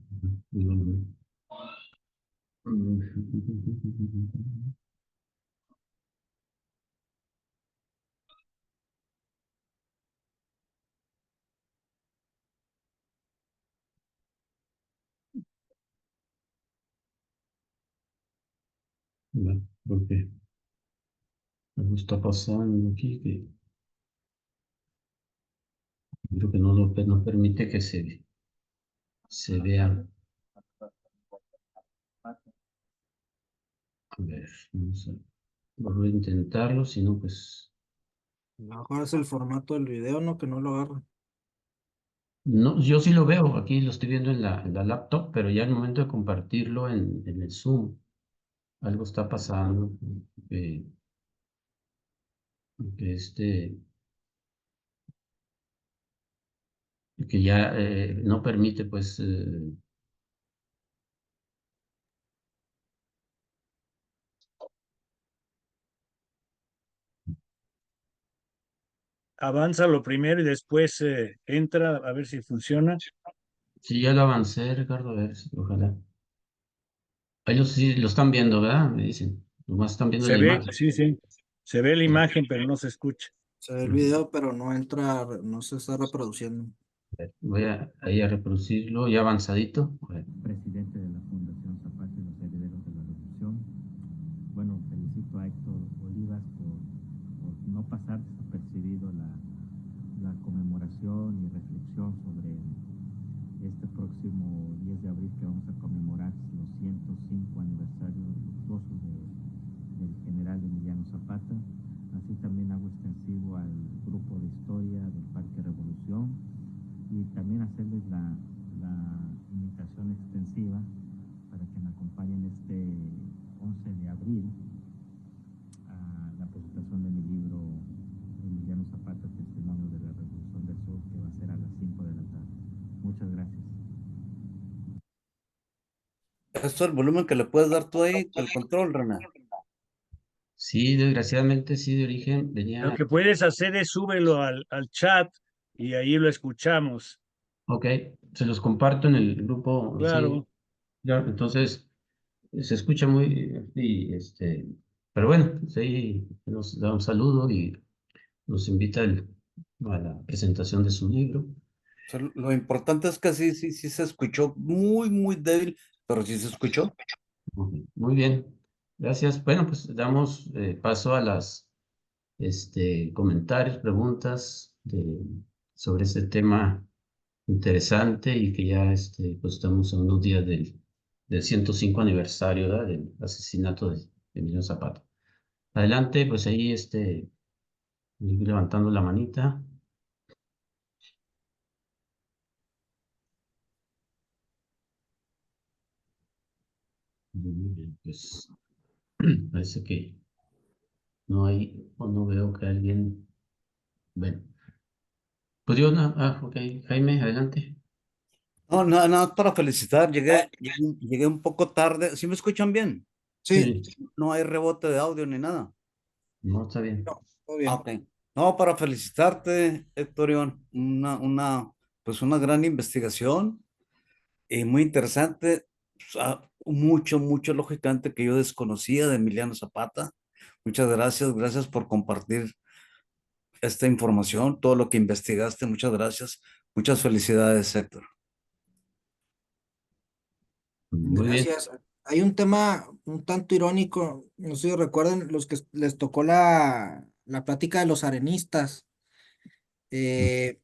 Va, porque algo está pasando aquí que creo que no permite que se vea. A ver, vamos a volver a intentarlo, si no, pues A lo mejor es el formato del video, ¿no? Que no lo agarra. no, yo sí lo veo, aquí lo estoy viendo en la laptop, pero ya al momento de compartirlo en el Zoom, algo está pasando, que, que que ya no permite, pues, Avanza lo primero y después entra a ver si funciona. sí, ya lo avancé, Ricardo, a ver, ojalá. Ellos sí lo están viendo, ¿verdad? Me dicen, nomás están viendo Se la ve, imagen. sí, sí. Se ve la imagen, pero no se escucha. Se ve el video, pero no entra, no se está reproduciendo. Voy ahí a reproducirlo ya avanzadito. A ver. Presidente de la Fundación Zapata y los Herederos de la Revolución. Bueno, felicito a Héctor Olivas por no pasar desapercibido la conmemoración y reflexión sobre este próximo 10 de abril que vamos a conmemorar los 105 aniversarios luctuosos del general Emiliano Zapata. Así también hago extensivo al grupo de historia del Parque Revolución y también hacerles la invitación extensiva para que me acompañen este 11 de abril a la presentación de mi libro Emiliano Zapata, Testimonio de la Revolución del Sur, que va a ser a las 5 de la tarde. Muchas gracias. Esto es el volumen que le puedes dar tú ahí, el control, René. Sí, desgraciadamente sí, de origen Lo venía. que puedes hacer es súbelo al chat y ahí lo escuchamos. Ok, se los comparto en el grupo, sí, Claro. ya, entonces se escucha muy, y pero bueno, sí, nos da un saludo y nos invita a la presentación de su libro. O sea, lo importante es que sí se escuchó muy, muy débil, pero sí se escuchó. Muy bien, gracias. Bueno, pues damos paso a las comentarios, preguntas sobre este tema interesante y que ya pues estamos a unos días del 105 aniversario, ¿verdad? Del asesinato de Emilio Zapata. Adelante, pues ahí ir levantando la manita. Muy bien, pues parece que no hay, o no veo que alguien. Bueno, pues yo, ok, Jaime, adelante. No, nada, nada para felicitar. Llegué un poco tarde. ¿Sí me escuchan bien? Sí, Sí, No hay rebote de audio ni nada. no, está bien. no, todo bien. Ok. No, para felicitarte, Héctor Iván. Pues una gran investigación. Muy interesante, mucho, mucho lógicamente que yo desconocía de Emiliano Zapata. Muchas gracias, gracias por compartir esta información, todo lo que investigaste, muchas gracias. Muchas felicidades, Héctor. Muy bien. Gracias. Hay un tema un tanto irónico, no sé si recuerdan los que les tocó la plática de los arenistas. Eh,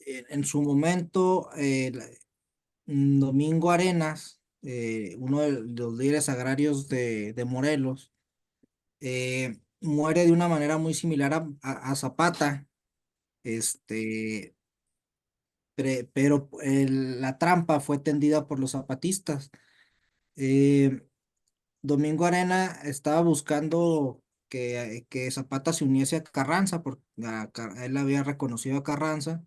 en su momento, Domingo Arenas, uno de los líderes agrarios de Morelos, muere de una manera muy similar a Zapata, este, pero la trampa fue tendida por los zapatistas. Eh, Domingo Arena estaba buscando que Zapata se uniese a Carranza, porque él había reconocido a Carranza.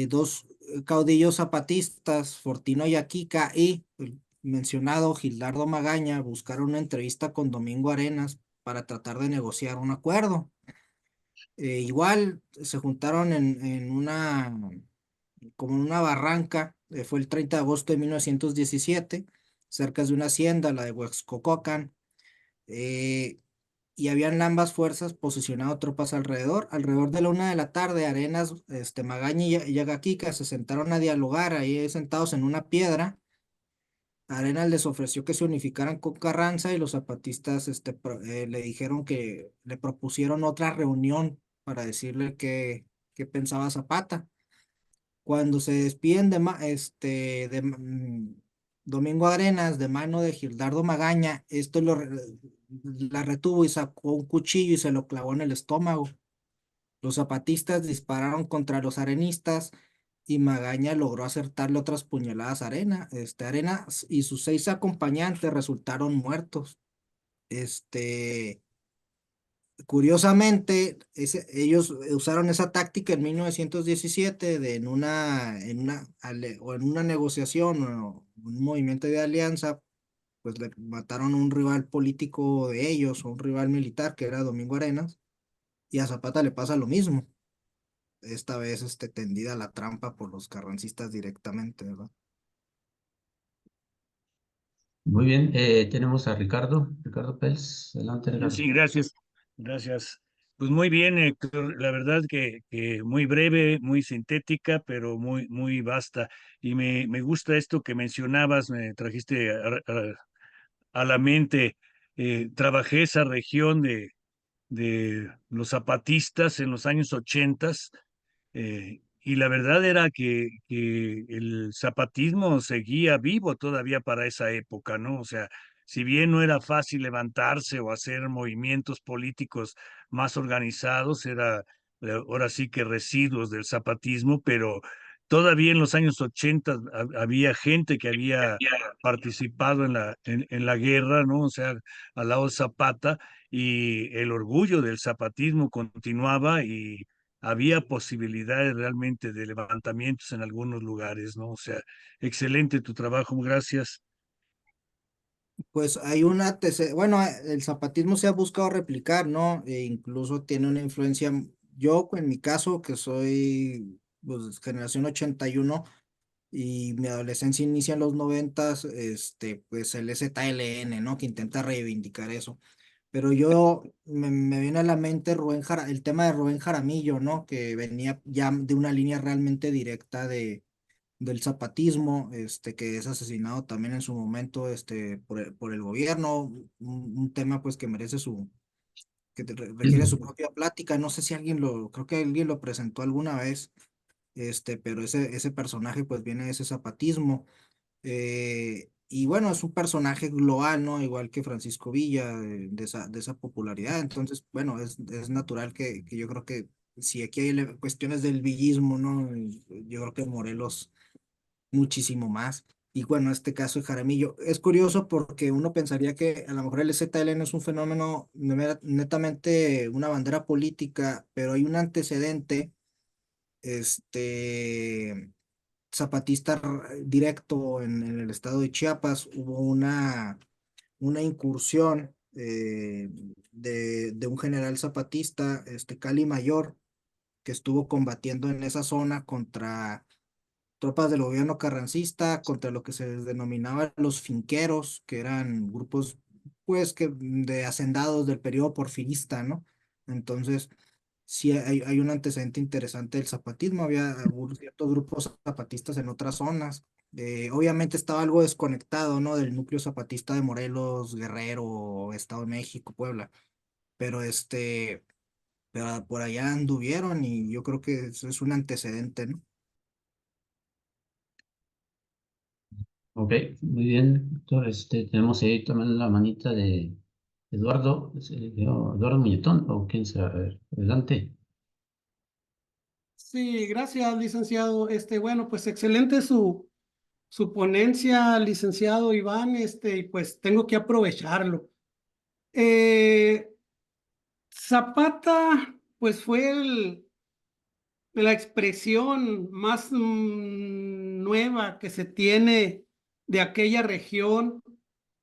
Dos caudillos zapatistas, Fortino Yaquica y el mencionado Gildardo Magaña, buscaron una entrevista con Domingo Arenas para tratar de negociar un acuerdo. Igual se juntaron como en una barranca, fue el 30 de agosto de 1917, cerca de una hacienda, la de Huexcococan, eh, y habían ambas fuerzas posicionado tropas alrededor. Alrededor de la 1 de la tarde, Arenas, Magaña y Yagaquica se sentaron a dialogar ahí sentados en una piedra. Arenas les ofreció que se unificaran con Carranza y los zapatistas le dijeron que le propusieron otra reunión para decirle qué pensaba Zapata. Cuando se despiden Domingo Arenas de mano de Gildardo Magaña, la retuvo y sacó un cuchillo y se lo clavó en el estómago. Los zapatistas dispararon contra los arenistas y Magaña logró acertarle otras puñaladas a Arenas y sus 6 acompañantes resultaron muertos. Este, Curiosamente, ellos usaron esa táctica en 1917 o en una negociación o un movimiento de alianza, pues le mataron a un rival político de ellos, o un rival militar que era Domingo Arenas, y a Zapata le pasa lo mismo. Esta vez tendida la trampa por los carrancistas directamente, ¿verdad? Muy bien. Tenemos a Ricardo Pels. Adelante, Ricardo. Sí, gracias, gracias. Pues muy bien, Héctor, la verdad que muy breve, muy sintética, pero muy vasta. Y me gusta esto que mencionabas, me trajiste a la mente. Trabajé esa región de los zapatistas en los años 80, y la verdad era que el zapatismo seguía vivo todavía para esa época, ¿no? O sea, si bien no era fácil levantarse o hacer movimientos políticos más organizados, era ahora sí que residuos del zapatismo, pero todavía en los años 80 había gente que había participado en la guerra, ¿no? O sea, al lado de Zapata, y el orgullo del zapatismo continuaba y había posibilidades realmente de levantamientos en algunos lugares, ¿no? O sea, excelente tu trabajo, gracias. Pues hay bueno, el zapatismo se ha buscado replicar, ¿no? Incluso tiene una influencia, yo en mi caso, que soy pues, generación 81 y mi adolescencia inicia en los 90, pues el ZLN, ¿no? Que intenta reivindicar eso. Pero me viene a la mente el tema de Rubén Jaramillo, ¿no? Que venía ya de una línea realmente directa del zapatismo, que es asesinado también en su momento, por el gobierno, un tema pues que merece requiere su propia plática. No sé si creo que alguien lo presentó alguna vez, pero ese personaje pues viene de ese zapatismo. Y bueno, es un personaje global, ¿no? Igual que Francisco Villa, de esa popularidad. Entonces, bueno, es natural que yo creo que si aquí hay cuestiones del villismo, ¿no? Yo creo que Morelos muchísimo más. Y bueno, este caso de Jaramillo es curioso porque uno pensaría que a lo mejor el ZLN es un fenómeno netamente una bandera política, pero hay un antecedente, este, zapatista directo en el estado de Chiapas. Hubo una incursión de un general zapatista, Cali Mayor, que estuvo combatiendo en esa zona contra tropas del gobierno carrancista contra lo que se denominaba los finqueros, que eran grupos, pues, de hacendados del periodo porfirista, ¿no? Entonces, sí hay un antecedente interesante del zapatismo, hubo ciertos grupos zapatistas en otras zonas. Obviamente estaba algo desconectado, ¿no? Del núcleo zapatista de Morelos, Guerrero, Estado de México, Puebla, pero pero por allá anduvieron y yo creo que eso es un antecedente, ¿no? Ok, muy bien, doctor. Tenemos ahí también la manita de Eduardo, Eduardo Muñetón, o quién será. A ver, adelante. Sí, gracias, licenciado. Bueno, pues excelente su ponencia, licenciado Iván, y pues tengo que aprovecharlo. Eh, Zapata, pues fue la expresión más nueva que se tiene de aquella región,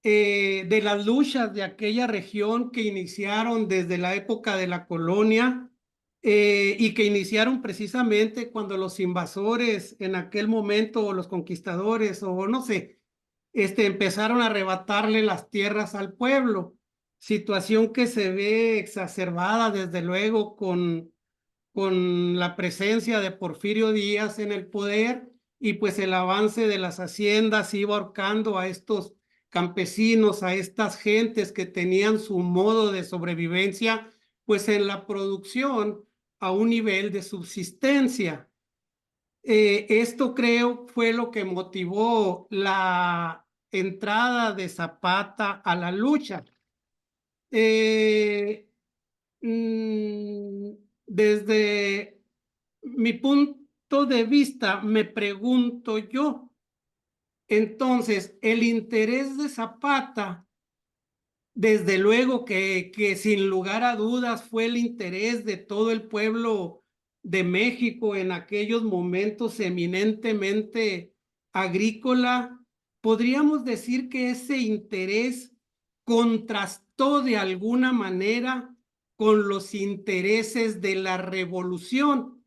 de las luchas de aquella región que iniciaron desde la época de la colonia y que iniciaron precisamente cuando los invasores en aquel momento, o los conquistadores, o no sé, empezaron a arrebatarle las tierras al pueblo, situación que se ve exacerbada desde luego con la presencia de Porfirio Díaz en el poder, y pues el avance de las haciendas iba ahorcando a estos campesinos, a estas gentes que tenían su modo de sobrevivencia pues en la producción a un nivel de subsistencia. Esto creo fue lo que motivó la entrada de Zapata a la lucha. Eh, Desde mi punto de vista, me pregunto yo, entonces, el interés de Zapata, desde luego que sin lugar a dudas fue el interés de todo el pueblo de México en aquellos momentos eminentemente agrícola, podríamos decir que ese interés contrastó de alguna manera con los intereses de la revolución,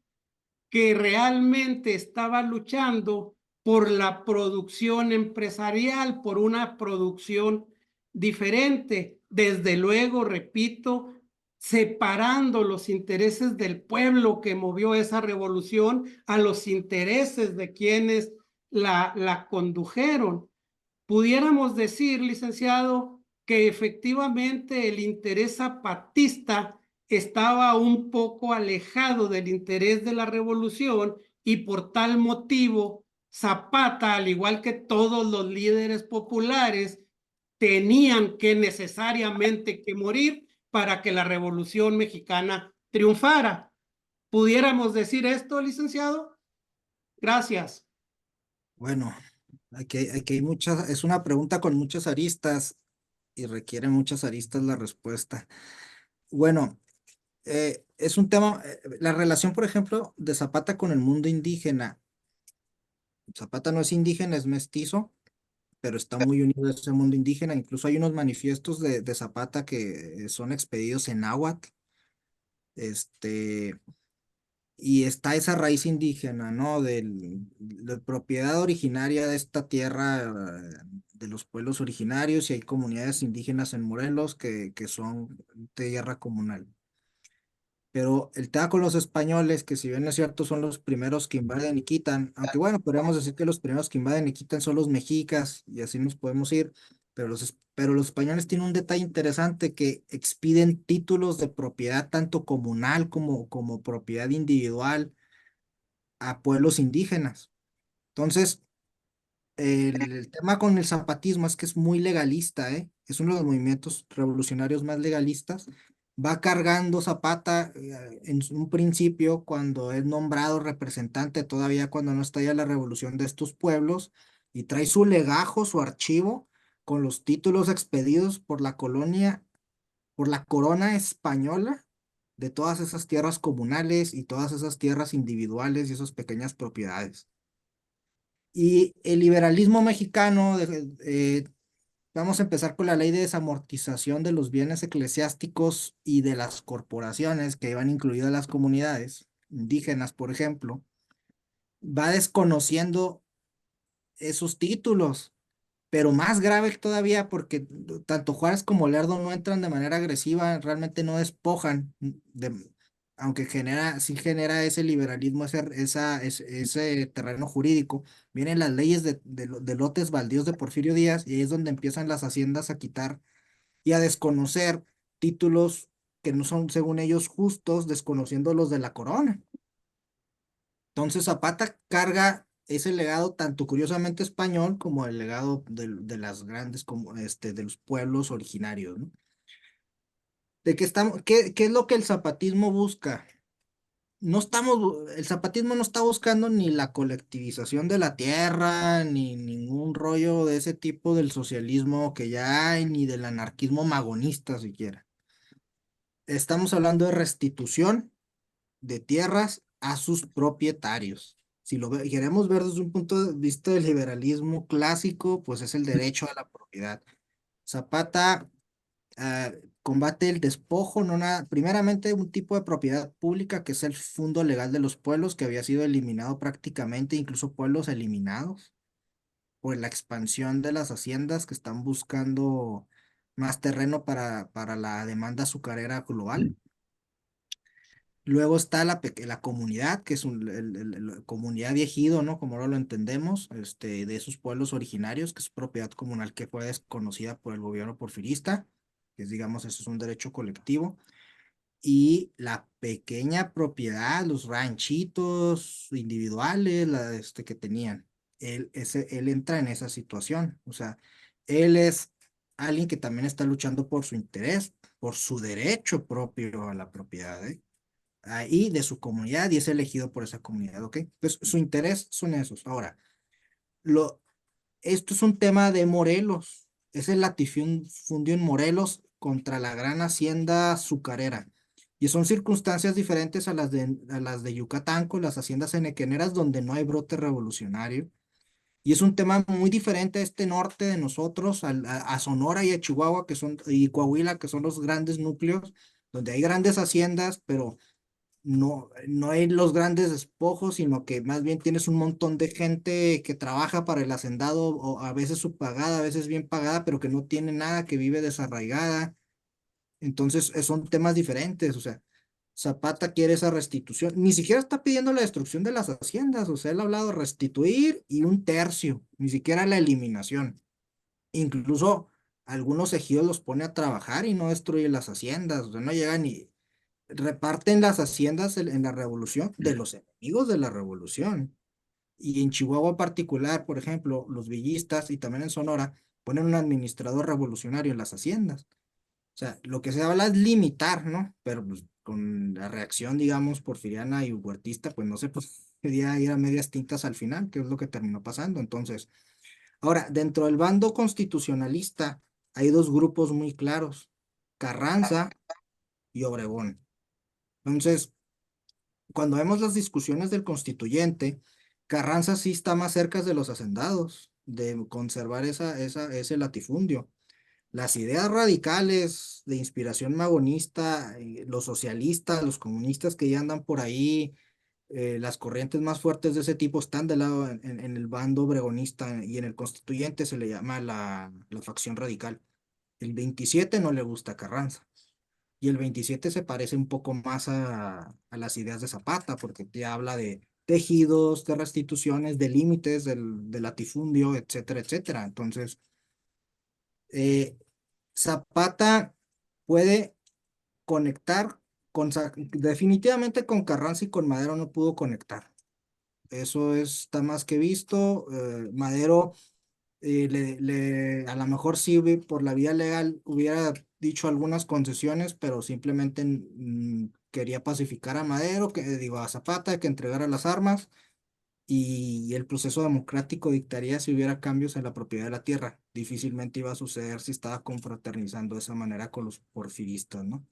que realmente estaba luchando por la producción empresarial, por una producción diferente. Desde luego, repito, separando los intereses del pueblo que movió esa revolución a los intereses de quienes la condujeron. Pudiéramos decir, licenciado, que efectivamente el interés zapatista estaba un poco alejado del interés de la revolución, y por tal motivo Zapata, al igual que todos los líderes populares, tenían que necesariamente que morir para que la revolución mexicana triunfara. ¿Pudiéramos decir esto, licenciado? Gracias. Bueno, aquí hay muchas, es una pregunta con muchas aristas y requiere muchas aristas la respuesta. Bueno, es un tema, la relación, por ejemplo, de Zapata con el mundo indígena. Zapata no es indígena, es mestizo, pero está muy unido a ese mundo indígena. Incluso hay unos manifiestos de Zapata que son expedidos en náhuatl. Este, y está esa raíz indígena, ¿no? La propiedad originaria de esta tierra, de los pueblos originarios, y hay comunidades indígenas en Morelos que son tierra comunal. Pero el tema con los españoles, que si bien es cierto son los primeros que invaden y quitan, aunque bueno, podríamos decir que los primeros que invaden y quitan son los mexicas, y así nos podemos ir, pero los españoles tienen un detalle interesante, que expiden títulos de propiedad tanto comunal como propiedad individual a pueblos indígenas. Entonces, el tema con el zapatismo es que es muy legalista, ¿eh? Es uno de los movimientos revolucionarios más legalistas. Va cargando Zapata en un principio, cuando es nombrado representante, todavía cuando no estalla la revolución de estos pueblos, y trae su legajo, su archivo, con los títulos expedidos por la colonia, por la corona española, de todas esas tierras comunales y todas esas tierras individuales y esas pequeñas propiedades. Y el liberalismo mexicano, vamos a empezar con la ley de desamortización de los bienes eclesiásticos y de las corporaciones que iban incluidas las comunidades indígenas, por ejemplo. va desconociendo esos títulos. Pero más grave todavía porque tanto Juárez como Lerdo no entran de manera agresiva, realmente no despojan, aunque sí genera ese liberalismo, ese terreno jurídico. Vienen las leyes de lotes baldíos de Porfirio Díaz y ahí es donde empiezan las haciendas a quitar y a desconocer títulos que no son, según ellos, justos, desconociendo los de la corona. Entonces Zapata carga ese legado tanto curiosamente español como el legado de las grandes, como de los pueblos originarios, ¿no? ¿Qué es lo que el zapatismo busca? El zapatismo no está buscando ni la colectivización de la tierra, ni ningún rollo de ese tipo del socialismo que ya hay, ni del anarquismo magonista siquiera. Estamos hablando de restitución de tierras a sus propietarios. Si queremos ver desde un punto de vista del liberalismo clásico, pues es el derecho a la propiedad. Zapata combate el despojo, no nada, primeramente un tipo de propiedad pública que es el fundo legal de los pueblos, que había sido eliminado prácticamente, incluso pueblos eliminados por la expansión de las haciendas que están buscando más terreno para la demanda azucarera global. Luego está la comunidad, que es la comunidad de ejido, ¿no? Como ahora lo entendemos, de esos pueblos originarios, que es propiedad comunal que fue desconocida por el gobierno porfirista, que es, digamos, eso es un derecho colectivo. Y la pequeña propiedad, los ranchitos individuales, que tenían. Él entra en esa situación. O sea, él es alguien que también está luchando por su interés, por su derecho propio a la propiedad, ¿eh? Ahí de su comunidad y es elegido por esa comunidad, ¿ok? Entonces, su interés son esos. Ahora, lo, esto es un tema de Morelos, es el latifundio en Morelos contra la gran hacienda azucarera. Y son circunstancias diferentes a las de Yucatán con las haciendas enequeneras donde no hay brote revolucionario. Y es un tema muy diferente a este norte de nosotros, a Sonora y a Chihuahua y Coahuila, que son los grandes núcleos, donde hay grandes haciendas, pero no hay los grandes despojos, sino que más bien tienes un montón de gente que trabaja para el hacendado, o a veces subpagada, a veces bien pagada, pero que no tiene nada, que vive desarraigada. Entonces, son temas diferentes, o sea, Zapata quiere esa restitución, ni siquiera está pidiendo la destrucción de las haciendas, o sea, él ha hablado de restituir y un tercio, ni siquiera la eliminación. Incluso algunos ejidos los pone a trabajar y no destruye las haciendas, o sea, no llegan ni reparten las haciendas en la revolución de los enemigos de la revolución. Y en Chihuahua en particular, por ejemplo, los villistas y también en Sonora ponen un administrador revolucionario en las haciendas. O sea, lo que se habla es limitar, ¿no? Pero pues, con la reacción, digamos, porfiriana y huertista, pues no se podía ir a medias tintas al final, que es lo que terminó pasando. Entonces, ahora, dentro del bando constitucionalista hay dos grupos muy claros, Carranza y Obregón. Entonces, cuando vemos las discusiones del constituyente, Carranza sí está más cerca de los hacendados, de conservar ese latifundio. Las ideas radicales de inspiración magonista, los socialistas, los comunistas que ya andan por ahí, las corrientes más fuertes de ese tipo están del lado en el bando obregonista y en el constituyente se le llama la facción radical. El 27 no le gusta a Carranza. Y el 27 se parece un poco más a las ideas de Zapata, porque te habla de tejidos, de restituciones, de límites del latifundio, etcétera, etcétera. Entonces, eh, Zapata puede conectar definitivamente con Carranza y con Madero no pudo conectar. Eso está más que visto. Madero a lo mejor sí por la vía legal hubiera dicho algunas concesiones, pero simplemente quería pacificar a Madero, digo, a Zapata, que entregara las armas y el proceso democrático dictaría si hubiera cambios en la propiedad de la tierra. Difícilmente iba a suceder si estaba confraternizando de esa manera con los porfiristas, ¿no?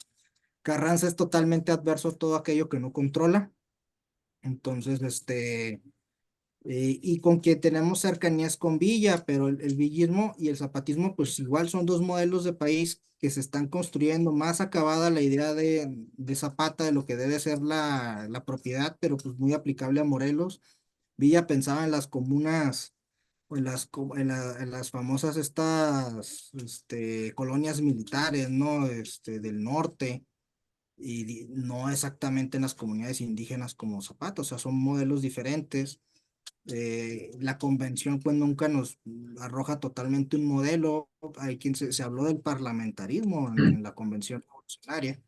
Carranza es totalmente adverso a todo aquello que no controla. Entonces, y con quien tenemos cercanías con Villa, pero el villismo y el zapatismo, pues igual son dos modelos de país que se están construyendo, más acabada la idea de Zapata de lo que debe ser la propiedad, pero pues muy aplicable a Morelos. Villa pensaba en las comunas o en las famosas colonias militares, ¿no? Del norte y no exactamente en las comunidades indígenas como Zapata, o sea, son modelos diferentes. La convención pues nunca nos arroja totalmente un modelo. Hay quien se habló del parlamentarismo en la convención revolucionaria.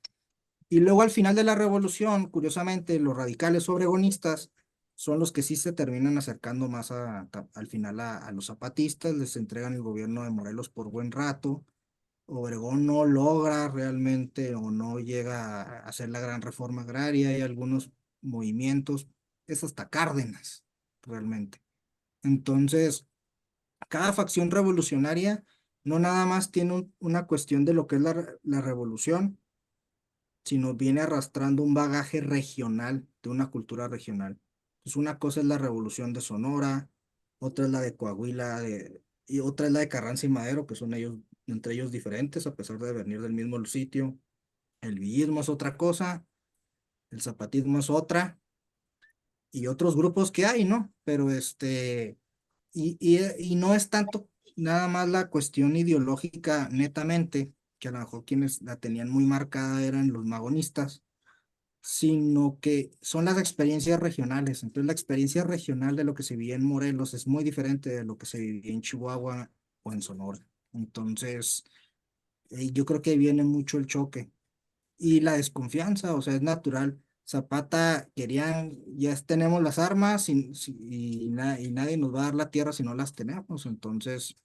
Y luego al final de la revolución, curiosamente, los radicales obregonistas son los que sí se terminan acercando más al final a los zapatistas, les entregan el gobierno de Morelos por buen rato. Obregón no logra realmente o no llega a hacer la gran reforma agraria, hay algunos movimientos, es hasta Cárdenas, realmente. Entonces, cada facción revolucionaria no nada más tiene una cuestión de lo que es la revolución, sino viene arrastrando un bagaje regional, de una cultura regional. Pues una cosa es la revolución de Sonora, otra es la de Coahuila, y otra es la de Carranza y Madero, que son ellos, entre ellos diferentes, a pesar de venir del mismo sitio. El villismo es otra cosa, el zapatismo es otra, y otros grupos que hay, ¿no? Pero y no es tanto nada más la cuestión ideológica netamente, que a lo mejor quienes la tenían muy marcada eran los magonistas, sino que son las experiencias regionales. Entonces, la experiencia regional de lo que se vivía en Morelos es muy diferente de lo que se vivía en Chihuahua o en Sonora. Entonces, yo creo que ahí viene mucho el choque y la desconfianza, o sea, es natural. Zapata querían, tenemos las armas y nadie nos va a dar la tierra si no las tenemos. Entonces,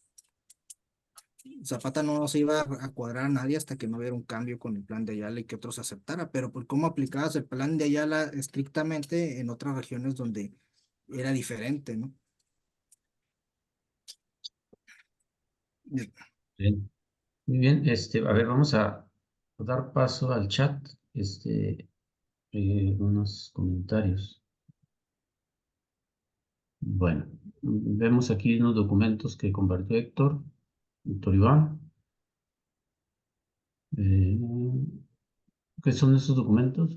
Zapata no se iba a cuadrar a nadie hasta que no hubiera un cambio con el plan de Ayala y que otros aceptara, pero por cómo aplicabas el plan de Ayala estrictamente en otras regiones donde era diferente, ¿no? Bien. Bien. Muy bien, a ver, vamos a dar paso al chat, unos comentarios. Bueno, vemos aquí unos documentos que compartió Héctor Iván. ¿Qué son esos documentos?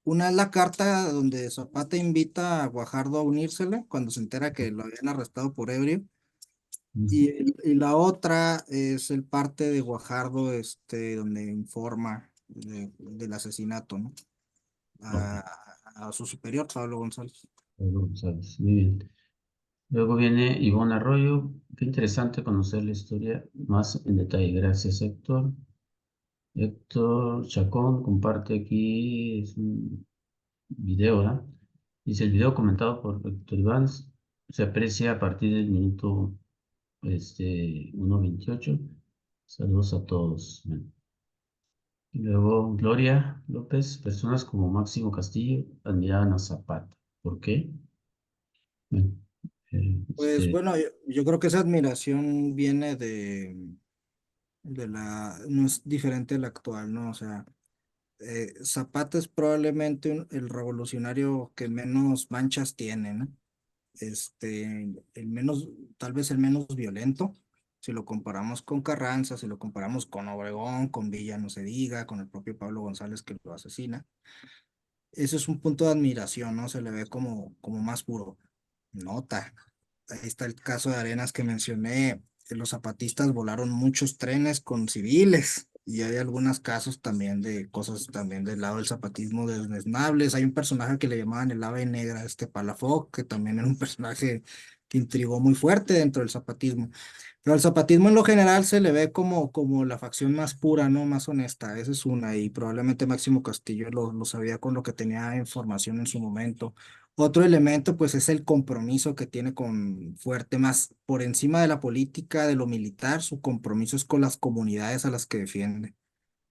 Una es la carta donde Zapata invita a Guajardo a unírsele cuando se entera que lo habían arrestado por ebrio. Y la otra es el parte de Guajardo, donde informa del asesinato, ¿no? Ok, A, a su superior, Pablo González. Pedro González, muy bien. Luego viene Ivonne Arroyo. Qué interesante conocer la historia más en detalle. Gracias, Héctor. Héctor Chacón comparte aquí es un video, ¿verdad? Dice el video comentado por Héctor Iván se aprecia a partir del minuto 1:28. Saludos a todos. Bueno. Y luego Gloria López, personas como Máximo Castillo admiraban a Zapata. ¿Por qué? Bueno, Pues bueno, yo creo que esa admiración viene no es diferente a la actual, ¿no? O sea, Zapata es probablemente el revolucionario que menos manchas tiene, ¿no? El menos, tal vez el menos violento, si lo comparamos con Carranza, si lo comparamos con Obregón, con Villa, no se diga, con el propio Pablo González que lo asesina. Eso es un punto de admiración, ¿no? Se le ve como más puro. Nota. Ahí está el caso de Arenas que mencioné. Los zapatistas volaron muchos trenes con civiles y hay algunos casos también de cosas también del lado del zapatismo desnables. Hay un personaje que le llamaban el ave negra, Palafox, que también era un personaje que intrigó muy fuerte dentro del zapatismo. Pero al zapatismo en lo general se le ve como la facción más pura, ¿no? Más honesta. Esa es una, y probablemente Máximo Castillo lo sabía con lo que tenía información en su momento. Otro elemento, pues, es el compromiso que tiene con fuerte, más por encima de la política, de lo militar, su compromiso es con las comunidades a las que defiende.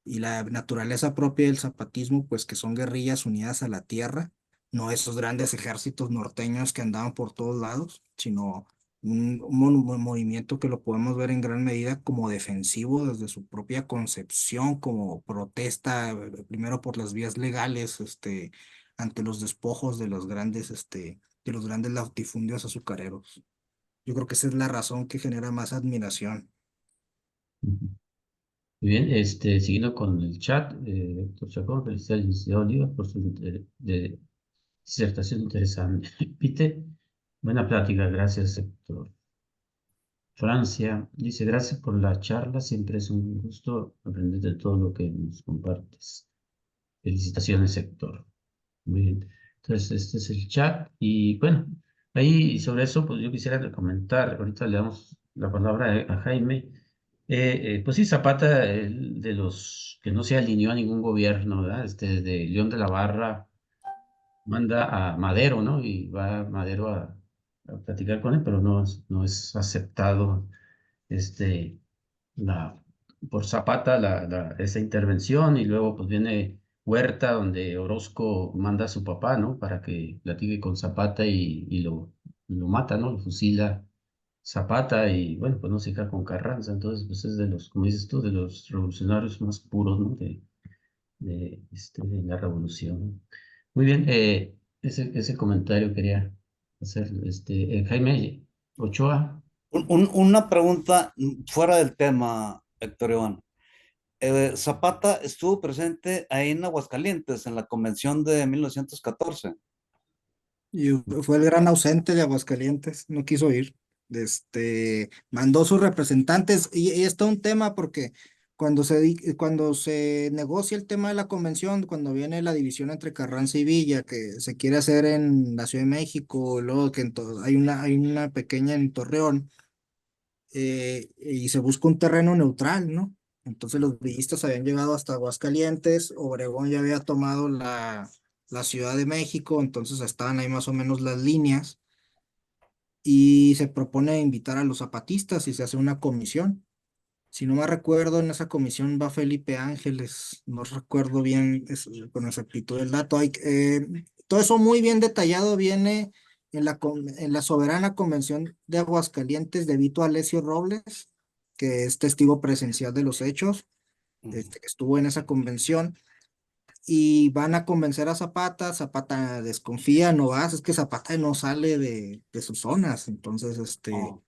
Y la naturaleza propia del zapatismo, pues, que son guerrillas unidas a la tierra, no esos grandes ejércitos norteños que andaban por todos lados, sino un movimiento que lo podemos ver en gran medida como defensivo desde su propia concepción, como protesta, primero por las vías legales, ante los despojos de los grandes latifundios azucareros. Yo creo que esa es la razón que genera más admiración. Muy bien, siguiendo con el chat, Héctor Chacón, felicidades al licenciado Oliva por su disertación interesante. Pite, buena plática, gracias, Héctor. Francia dice, gracias por la charla, siempre es un gusto aprender de todo lo que nos compartes. Felicitaciones, Héctor. Muy bien. Entonces, este es el chat. Y bueno, ahí sobre eso, pues yo quisiera comentar, ahorita le damos la palabra a Jaime. Pues sí, Zapata, de los que no se alineó a ningún gobierno, ¿verdad? De León de la Barra manda a Madero, ¿no? Y va Madero a platicar con él, pero no es aceptado este, la, por Zapata esa intervención y luego pues viene Huerta donde Orozco manda a su papá, ¿no? Para que platique con Zapata y lo mata, ¿no? Lo fusila Zapata y bueno, pues no se queda con Carranza, entonces pues es de los, como dices tú, de los revolucionarios más puros, ¿no? De la revolución. Muy bien, ese comentario quería hacer, Jaime Ochoa. Una pregunta fuera del tema, Héctor Iván. Zapata estuvo presente ahí en Aguascalientes, en la convención de 1914. Y fue el gran ausente de Aguascalientes, no quiso ir. Mandó sus representantes y está un tema porque cuando se negocia el tema de la convención, cuando viene la división entre Carranza y Villa, que se quiere hacer en la Ciudad de México, luego que hay una pequeña en Torreón, y se busca un terreno neutral, ¿no? Entonces los villistas habían llegado hasta Aguascalientes, Obregón ya había tomado la Ciudad de México, entonces estaban ahí más o menos las líneas y se propone invitar a los zapatistas y se hace una comisión. Si no me recuerdo, en esa comisión va Felipe Ángeles, no recuerdo bien con exactitud el dato. Todo eso muy bien detallado viene en la soberana convención de Aguascalientes de Vito Alessio Robles, que es testigo presencial de los hechos, que estuvo en esa convención. Y van a convencer a Zapata, Zapata desconfía, no vas, es que Zapata no sale de sus zonas, entonces, Ah,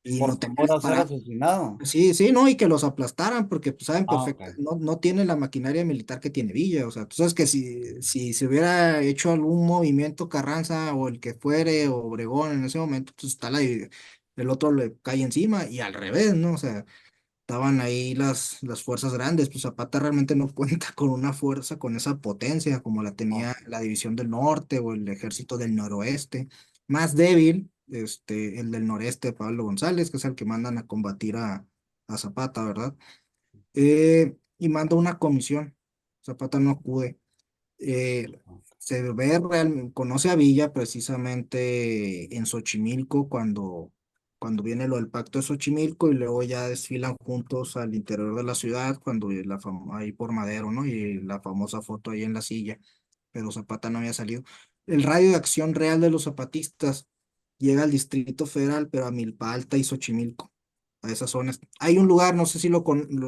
y por no tenía temor a ser para, asesinado. sí, sí, no, y que los aplastaran, porque pues, saben Ah, ok. perfecto, no tiene la maquinaria militar que tiene Villa, o sea, tú sabes que si se hubiera hecho algún movimiento Carranza o el que fuere, o Obregón en ese momento, pues el otro le cae encima, y al revés, ¿no? O sea, estaban ahí las fuerzas grandes, pues Zapata realmente no cuenta con una fuerza, con esa potencia como la tenía Ok. la División del Norte o el Ejército del Noroeste. Más débil, el del Noreste, Pablo González, que es el que mandan a combatir a Zapata, ¿verdad? Y manda una comisión. Zapata no acude. Conoce a Villa precisamente en Xochimilco cuando viene lo del pacto de Xochimilco y luego ya desfilan juntos al interior de la ciudad cuando ahí por Madero, ¿no? Y la famosa foto ahí en la silla, pero Zapata no había salido. El radio de acción real de los zapatistas llega al Distrito Federal, pero a Milpa Alta y Xochimilco, a esas zonas. Hay un lugar, no sé si lo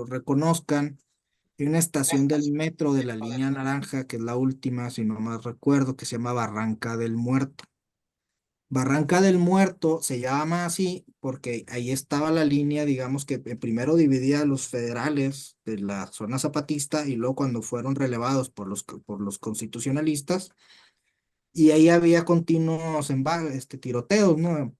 reconozcan, hay una estación del metro de la línea naranja, que es la última, si no más recuerdo, que se llama Barranca del Muerto. Barranca del Muerto se llama así porque ahí estaba la línea, digamos que primero dividía a los federales de la zona zapatista y luego cuando fueron relevados por los constitucionalistas, y ahí había continuos tiroteos, ¿no?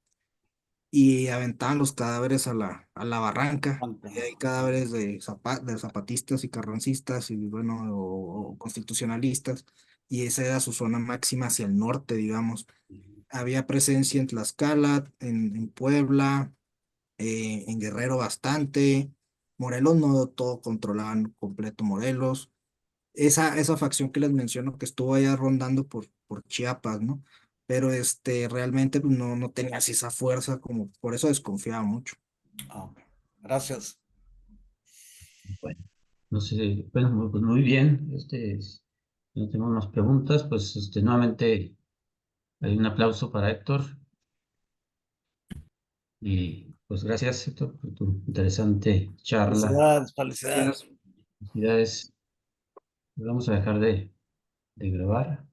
Y aventaban los cadáveres a la barranca. Y hay cadáveres de zapatistas y carrancistas y bueno, o constitucionalistas. Y esa era su zona máxima hacia el norte, digamos. Había presencia en Tlaxcala, en Puebla, en Guerrero bastante. Morelos no todo controlaban completo Morelos. Esa facción que les menciono que estuvo allá rondando por Chiapas, ¿no? Pero realmente pues, no tenía así esa fuerza, como por eso desconfiaba mucho. Ah, ok. Gracias. Bueno, no sé, bueno, pues muy bien. No tengo más preguntas, pues nuevamente hay un aplauso para Héctor y pues gracias Héctor por tu interesante charla. Felicidades, felicidades. Felicidades. Vamos a dejar de grabar.